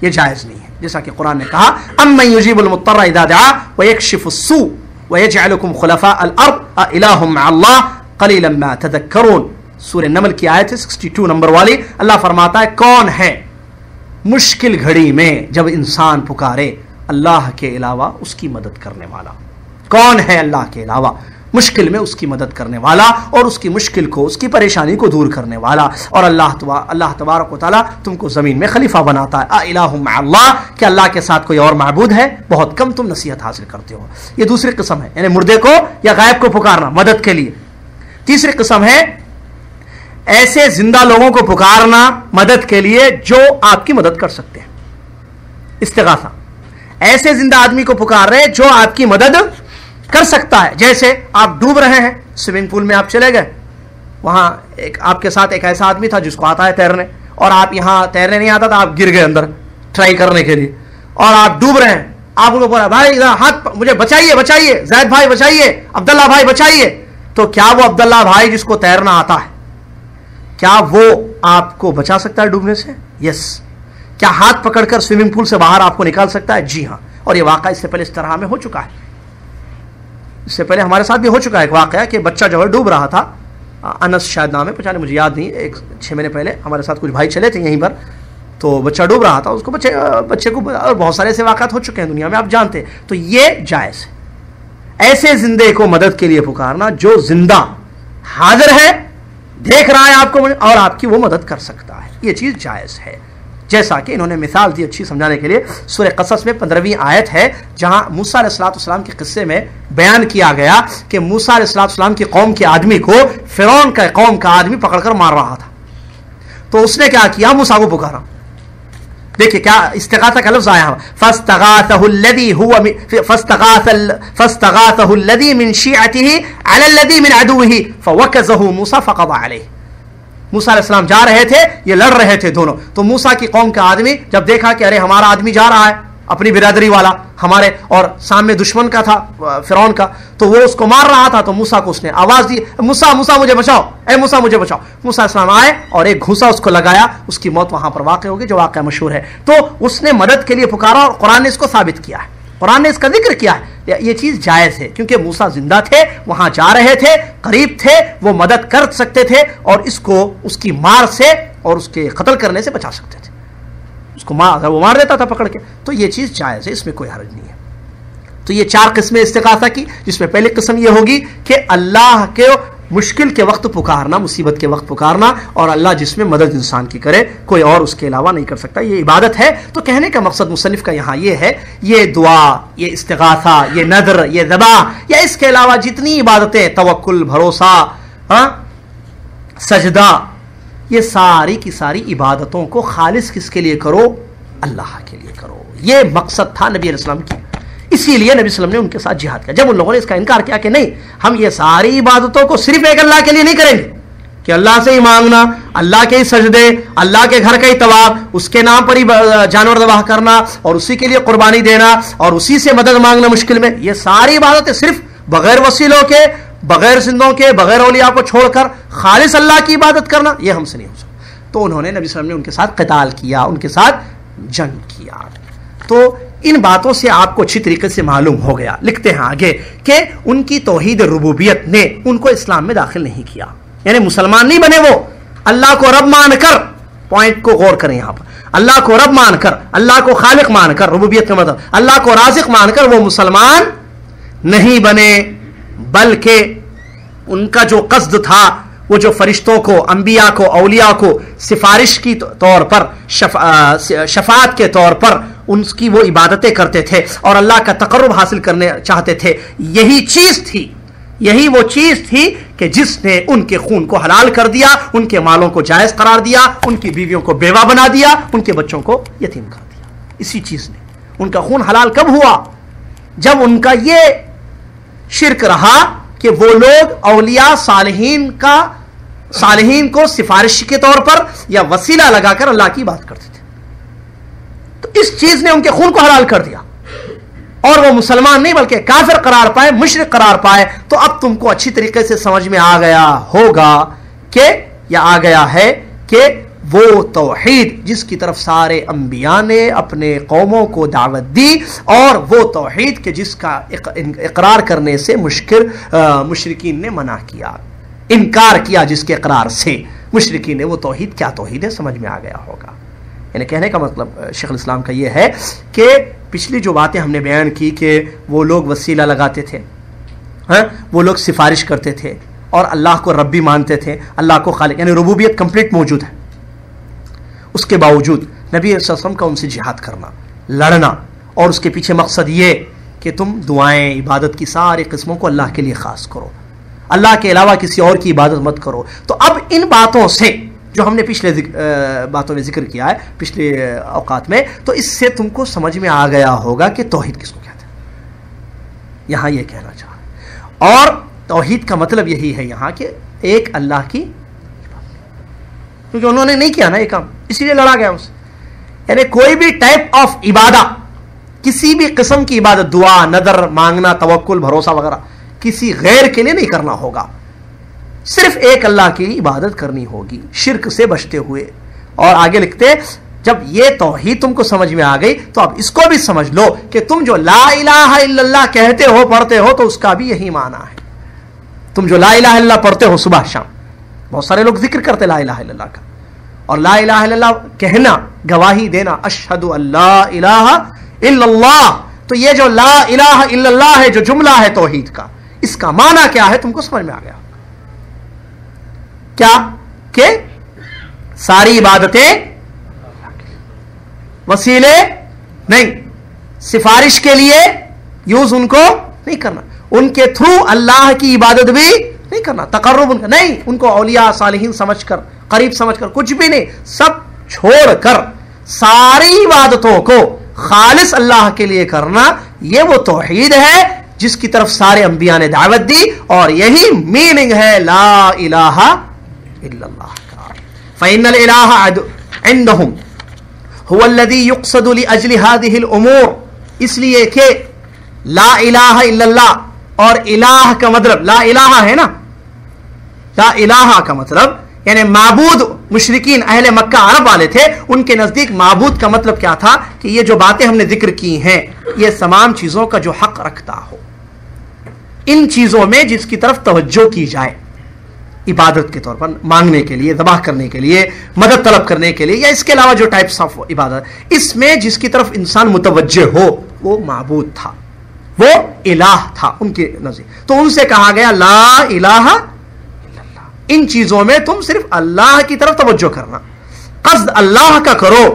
یہ جائز نہیں ہے. جیسا کہ قرآن نے کہا امن یجیب المضطر اذا دعا ویکشف السوء ویجعلکم خلفاء الارض االہ مع اللہ قلیلا ما تذکرون. سورہ نمل کی آیت ہے 62 نمبر والی. اللہ فرماتا ہے کون ہے مشکل گھڑی میں جب انسان پکارے اللہ کے علاوہ اس کی مدد کرنے والا؟ کون ہے اللہ کے علاوہ مشکل میں اس کی مدد کرنے والا اور اس کی مشکل کو، اس کی پریشانی کو دور کرنے والا؟ اور اللہ تبارک و تعالیٰ تم کو زمین میں خلیفہ بناتا ہے. الہ مع اللہ، کہ اللہ کے ساتھ کوئی اور معبود ہے؟ بہت کم تم نصیحت حاصل کرتے ہو. یہ دوسری قسم ہے، یعنی مردے کو یا غائب کو پکارنا مدد کے لیے. تیسری قسم ہے ایسے زندہ لوگوں کو پکارنا مدد کے لیے جو آپ کی مدد کر سکتے ہیں. استغاثہ، ایسے زندہ آدمی کو پکار رہے جو آپ کی مدد کر سکتا ہے. جیسے آپ ڈوب رہے ہیں، سوئمنگ پول میں آپ چلے گئے، وہاں آپ کے ساتھ ایک ایسا آدمی تھا جس کو آتا ہے تیرنے، اور آپ یہاں تیرنے نہیں آتا تھا، آپ گر گئے اندر ٹرائی کرنے کے لیے، اور آپ ڈوب رہے ہیں. آپ کو بولا بھائی ہاتھ مجھے بچائیے، بچائیے زید بھائی، بچائیے عبداللہ بھائی، بچائیے. تو کیا وہ عبداللہ بھائی جس کو تیرنا آتا ہے، کیا وہ آپ کو بچا سکتا ہے ڈوبنے سے؟ یس. کیا ہاتھ پکڑ کر سوئمنگ پول سے باہر آپ کو نکال سکتا ہے؟ جی ہاں. اور یہ واقعہ اس سے پہلے اس طرح میں ہو چکا ہے. اس سے پہلے ہمارے ساتھ بھی ہو چکا ہے ایک واقعہ کہ بچہ جو ہے ڈوب رہا تھا، انس شاید نام ہے، پتہ نہیں مجھے یاد نہیں. 6 مہینے پہلے ہمارے ساتھ کچھ بھائی چلے تھے یہیں پر، تو بچہ ڈوب رہا تھا، اس کو بچے کو، اور بہت سارے ایسے واقعات ہو چکے ہیں دنیا میں، آپ جانتے ہیں. تو یہ جائز ہے ایسے زندے کو مدد کے لیے پکارنا جو زندہ حاضر ہے، دیکھ رہا ہے آپ کو اور آپ کی وہ مدد کر سکتا ہے. یہ چیز جائز ہے. جیسا کہ انہوں نے مثال دی اچھی سمجھانے کے لیے، سورہ قصص میں 15ویں آیت ہے جہاں موسیٰ علیہ السلام کے قصے میں بیان کیا گیا کہ موسیٰ علیہ السلام کی قوم کے آدمی کو فرعون کا قوم کا آدمی پکڑ کر مار رہا تھا. تو اس نے کیا کیا؟ موسیٰ کو پکارا. دیکھیں کیا استغاثہ کا لفظ آیا ہے، فاستغاثه الذي من شيعته على الذي من عدوه فوكزه موسى فقضى عليه. موسیٰ علیہ السلام جا رہے تھے، یہ لڑ رہے تھے دونوں. تو موسیٰ کی قوم کا آدمی جب دیکھا کہ ارے ہمارا آدمی جا رہا ہے، اپنی برادری والا ہمارے، اور سامنے دشمن کا تھا فرعون کا، تو وہ اس کو مار رہا تھا. تو موسیٰ کو اس نے آواز دی، موسیٰ موسیٰ مجھے بچاؤ، اے موسیٰ مجھے بچاؤ. موسیٰ علیہ السلام آئے اور ایک گھوسا اس کو لگایا، اس کی موت وہاں پر واقع ہوگی جو واقعہ مشہور ہے. تو اس نے مدد کے لیے پکارا اور قرآن نے اس کو ثابت کیا ہے، قرآن نے اس کا ذکر کیا ہے. یہ چیز جائز ہے کیونکہ موسیٰ زندہ تھے، وہاں جا رہے تھے، قریب تھے، وہ مدد کر سکتے تھے اور اس کو اس کی مار سے اور اس کے قتل کرنے سے بچا سکتے تھے. اس کو اگر وہ مار دیتا تھا پکڑ کے تو یہ چیز جائز ہے، اس میں کوئی حرج نہیں ہے. تو یہ 4 قسمیں استغاثہ کی، جس میں پہلی قسم یہ ہوگی کہ اللہ کے مشکل کے وقت پکارنا، مصیبت کے وقت پکارنا، اور اللہ جس میں مدد انسان کی کرے، کوئی اور اس کے علاوہ نہیں کر سکتا. یہ عبادت ہے. تو کہنے کا مقصد مصنف کا یہاں یہ ہے، یہ دعا، یہ استغاثہ، یہ نذر، یہ ذبح، یا اس کے علاوہ جتنی عبادتیں، توکل، بھروسہ، سجدہ، یہ ساری کی ساری عبادتوں کو خالص کس کے لیے کرو؟ اللہ کے لیے کرو. یہ مقصد تھا نبی علیہ السلام کی. اسی لیے نبی صلی اللہ علیہ وسلم نے ان کے ساتھ جہاد کیا. جب ان لوگوں نے اس کا انکار کیا کہ نہیں، ہم یہ ساری عبادتوں کو صرف ایک اللہ کے لیے نہیں کریں گے، کہ اللہ سے ہی مانگنا، اللہ کے ہی سجدے، اللہ کے گھر کا ہی طواف، اس کے نام پر ہی جانور ذبح کرنا اور اسی کے لیے قربانی دینا اور اسی سے مدد مانگنا مشکل میں، یہ ساری عبادتیں صرف بغیر وسیلوں کے، بغیر زندوں کے، بغیر اولیاء کو چھوڑ کر خالص اللہ کی عبادت کرنا، یہ ہم سے نہیں ہو سکتا. تو انہوں نے نبی صلی اللہ علیہ وسلم نے ان کے ساتھ قتال کیا، ان کے ساتھ جنگ کیا. تو ان باتوں سے آپ کو اچھی طریقے سے معلوم ہو گیا. لکھتے ہیں آگے کہ ان کی توحید ربوبیت نے ان کو اسلام میں داخل نہیں کیا، یعنی مسلمان نہیں بنے وہ. اللہ کو رب مان کر، پوائنٹ کو غور کریں یہاں پر، اللہ کو رب مان کر، اللہ کو خالق مان کر، ربوبیت کا مطلب اللہ کو رازق مان کر وہ مسلمان نہیں بنے، بلکہ ان کا جو قصد تھا وہ جو فرشتوں کو، انبیاء کو، اولیاء کو سفارش کی طور پر، شفاعت کے طور پر ان کی وہ عبادتیں کرتے تھے اور اللہ کا تقرب حاصل کرنے چاہتے تھے. یہی چیز تھی، یہی وہ چیز تھی کہ جس نے ان کے خون کو حلال کر دیا، ان کے مالوں کو جائز قرار دیا، ان کی بیویوں کو بیوہ بنا دیا، ان کے بچوں کو یتیم کر دیا. اسی چیز نے ان کا خون حلال کب ہوا؟ جب ان کا یہ شرک رہا کہ وہ لوگ اولیاء صالحین کا صالحین کو سفارش کے طور پر یا وسیلہ لگا کر اللہ کی بات کرتے تھے. تو اس چیز نے ان کے خون کو حلال کر دیا اور وہ مسلمان نہیں بلکہ کافر قرار پائے, مشرک قرار پائے. تو اب تم کو اچھی طریقے سے سمجھ میں آ گیا ہوگا کہ یا آ گیا ہے کہ وہ توحید جس کی طرف سارے انبیاء نے اپنے قوموں کو دعوت دی, اور وہ توحید کہ جس کا اقرار کرنے سے مشرکین نے منع کیا, انکار کیا, جس کے اقرار سے مشرکین نے, وہ توحید کیا توحید ہے سمجھ میں آ گیا ہوگا. یعنی کہنے کا مطلب شیخ الاسلام کا یہ ہے کہ پچھلی جو باتیں ہم نے بیان کی کہ وہ لوگ وسیلہ لگاتے تھے, وہ لوگ سفارش کرتے تھے اور اللہ کو ربی مانتے تھے, اللہ کو خالق, یعنی ربوبیت کمپلیٹ موجود ہے. اس کے باوجود نبی صلی اللہ علیہ وسلم کا ان سے جہاد کرنا, لڑنا, اور اس کے پیچھے مقصد یہ کہ تم دعائیں عبادت کی ساری قسموں کو اللہ کے لیے خاص کرو, اللہ کے علاوہ کسی اور کی عبادت مت کرو. تو اب ان باتوں سے جو ہم نے پچھلے باتوں میں ذکر کیا ہے پچھلے اوقات میں, تو اس سے تم کو سمجھ میں آ گیا ہوگا کہ توحید کس کو کہتے ہیں. یہاں یہ کہنا چاہ, اور توحید کا مطلب یہی ہے یہاں کہ ایک اللہ کی, کیونکہ انہوں نے نہیں کیا نا یہ کام, اسی لیے لڑا گیا اس. یعنی کوئی بھی ٹائپ آف عبادت, کسی بھی قسم کی عبادت, دعا, نظر مانگنا, توکل, بھروسہ وغیرہ, کسی غیر کے لیے نہیں کرنا ہوگا, صرف ایک اللہ کی عبادت کرنی ہوگی شرک سے بچتے ہوئے. اور آگے لکھتے جب یہ توحید تم کو سمجھ میں آ گئی تو اب اس کو بھی سمجھ لو کہ تم جو لا الہ الا اللہ کہتے ہو, پڑھتے ہو, تو اس کا بھی یہی معنی ہے. تم جو لا الہ الا اللہ پڑھتے ہو صبح شام, بہت سارے لوگ ذکر کرتے لا الہ الا اللہ کا, اور لا الہ الا اللہ کہنا, گواہی دینا, اشہد ان لا الہ الا اللہ, تو یہ جو لا الہ الا اللہ ہے, جو جملہ ہے توحید کا, اس کا معنی کیا ہے تم کو سمجھ میں آ گیا کیا کہ ساری عبادتیں وسیلے نہیں, سفارش کے لیے یوز ان کو نہیں کرنا, ان کے تھرو اللہ کی عبادت بھی نہیں کرنا, تقرب ان کا نہیں, ان کو اولیاء صالحین سمجھ کر, قریب سمجھ کر, کچھ بھی نہیں, سب چھوڑ کر ساری عبادتوں کو خالص اللہ کے لیے کرنا, یہ وہ توحید ہے جس کی طرف سارے انبیاء نے دعوت دی, اور یہی میننگ ہے لا الہ الا اللہ کا. فإن الإلہ عندهم هو الذي يقصد لأجل هذه الأمور, اس لیے کہ لا الہ الا اللہ, اور الہ کا مطلب لا الہ ہے نا, لا الہ کا مطلب یعنی معبود. مشرکین اہل مکہ عرب والے تھے, ان کے نزدیک معبود کا مطلب کیا تھا کہ یہ جو باتیں ہم نے ذکر کی ہیں یہ تمام چیزوں کا جو حق رکھتا ہو, ان چیزوں میں جس کی طرف توجہ کی جائے عبادت کے طور پر, مانگنے کے لیے, ذبح کرنے کے لیے, مدد طلب کرنے کے لیے, یا اس کے علاوہ جو ٹائپس آف عبادت, اس میں جس کی طرف انسان متوجہ ہو وہ معبود تھا, وہ الہ تھا ان کے نزدیک. تو ان سے کہا گیا لا الہ الا اللہ, ان چیزوں میں تم صرف اللہ کی طرف توجہ کرنا, قصد اللہ کا کرو,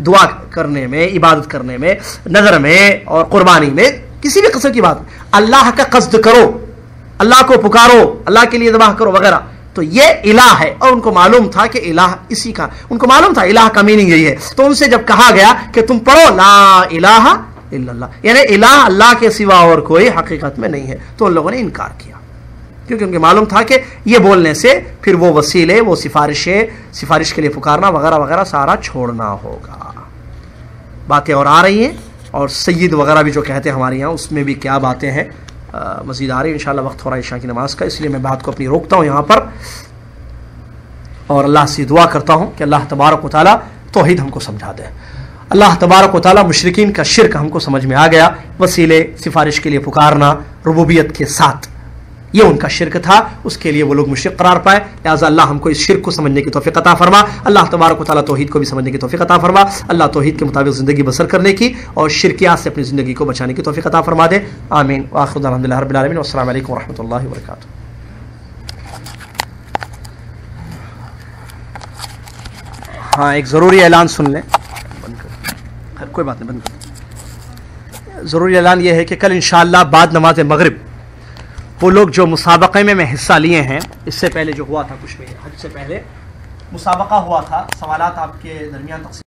دعا کرنے میں, عبادت کرنے میں, نظر میں اور قربانی میں, کسی بھی قسم کی بات, اللہ کا قصد کرو, اللہ کو پکارو, اللہ کے لیے ذبح کرو وغیرہ, تو یہ الہ ہے. اور ان کو معلوم تھا کہ الہ اسی کا, ان کو معلوم تھا الہ کا میننگ یہی ہے. تو ان سے جب کہا گیا کہ تم پڑھو لا الہ الا اللہ, یعنی الہ اللہ کے سوا اور کوئی حقیقت میں نہیں ہے, تو ان لوگوں نے انکار کیا, کیونکہ ان کے معلوم تھا کہ یہ بولنے سے پھر وہ وسیلے, وہ سفارشیں, سفارش کے لیے پکارنا وغیرہ وغیرہ سارا چھوڑنا ہوگا. باتیں اور آ رہی ہیں, اور سید وغیرہ بھی جو کہتے ہیں ہمارے یہاں, اس میں بھی کیا باتیں ہیں مزید آ رہی ہیں. انشاءاللہ وقت ہو رہا ہے عشاء کی نماز کا, اس لیے میں بات کو اپنی روکتا ہوں یہاں پر, اور اللہ سے دعا کرتا ہوں کہ اللہ تبارک و تعالیٰ توحید ہم کو سمجھا دے. اللہ تبارک و تعالیٰ مشرکین کا شرک ہم کو سمجھ میں آ گیا, وسیلے سفارش کے لیے پکارنا ربوبیت کے ساتھ, یہ ان کا شرک تھا, اس کے لیے وہ لوگ مشرک قرار پائے. لہٰذا اللہ ہم کو اس شرک کو سمجھنے کی توفیق عطا فرما, اللہ تبارک و تعالیٰ توحید کو بھی سمجھنے کی توفیق عطا فرما, اللہ توحید کے مطابق زندگی بسر کرنے کی اور شرکیات سے اپنی زندگی کو بچانے کی توفیق عطا فرما دے. آمین. وآخر دعوانا الحمدللہ رب العالمین, والسلام علیکم ورحمۃ اللہ وبرکاتہ. ہاں ایک ضروری اعلان سن لیں, کوئی بات نہیں, بند کر. ضروری اعلان یہ ہے کہ کل انشاءاللہ بعد نماز مغرب وہ لوگ جو مسابقے میں حصہ لیے ہیں, اس سے پہلے جو ہوا تھا کچھ میں حج سے پہلے مسابقہ ہوا تھا, سوالات آپ کے درمیان تقسیم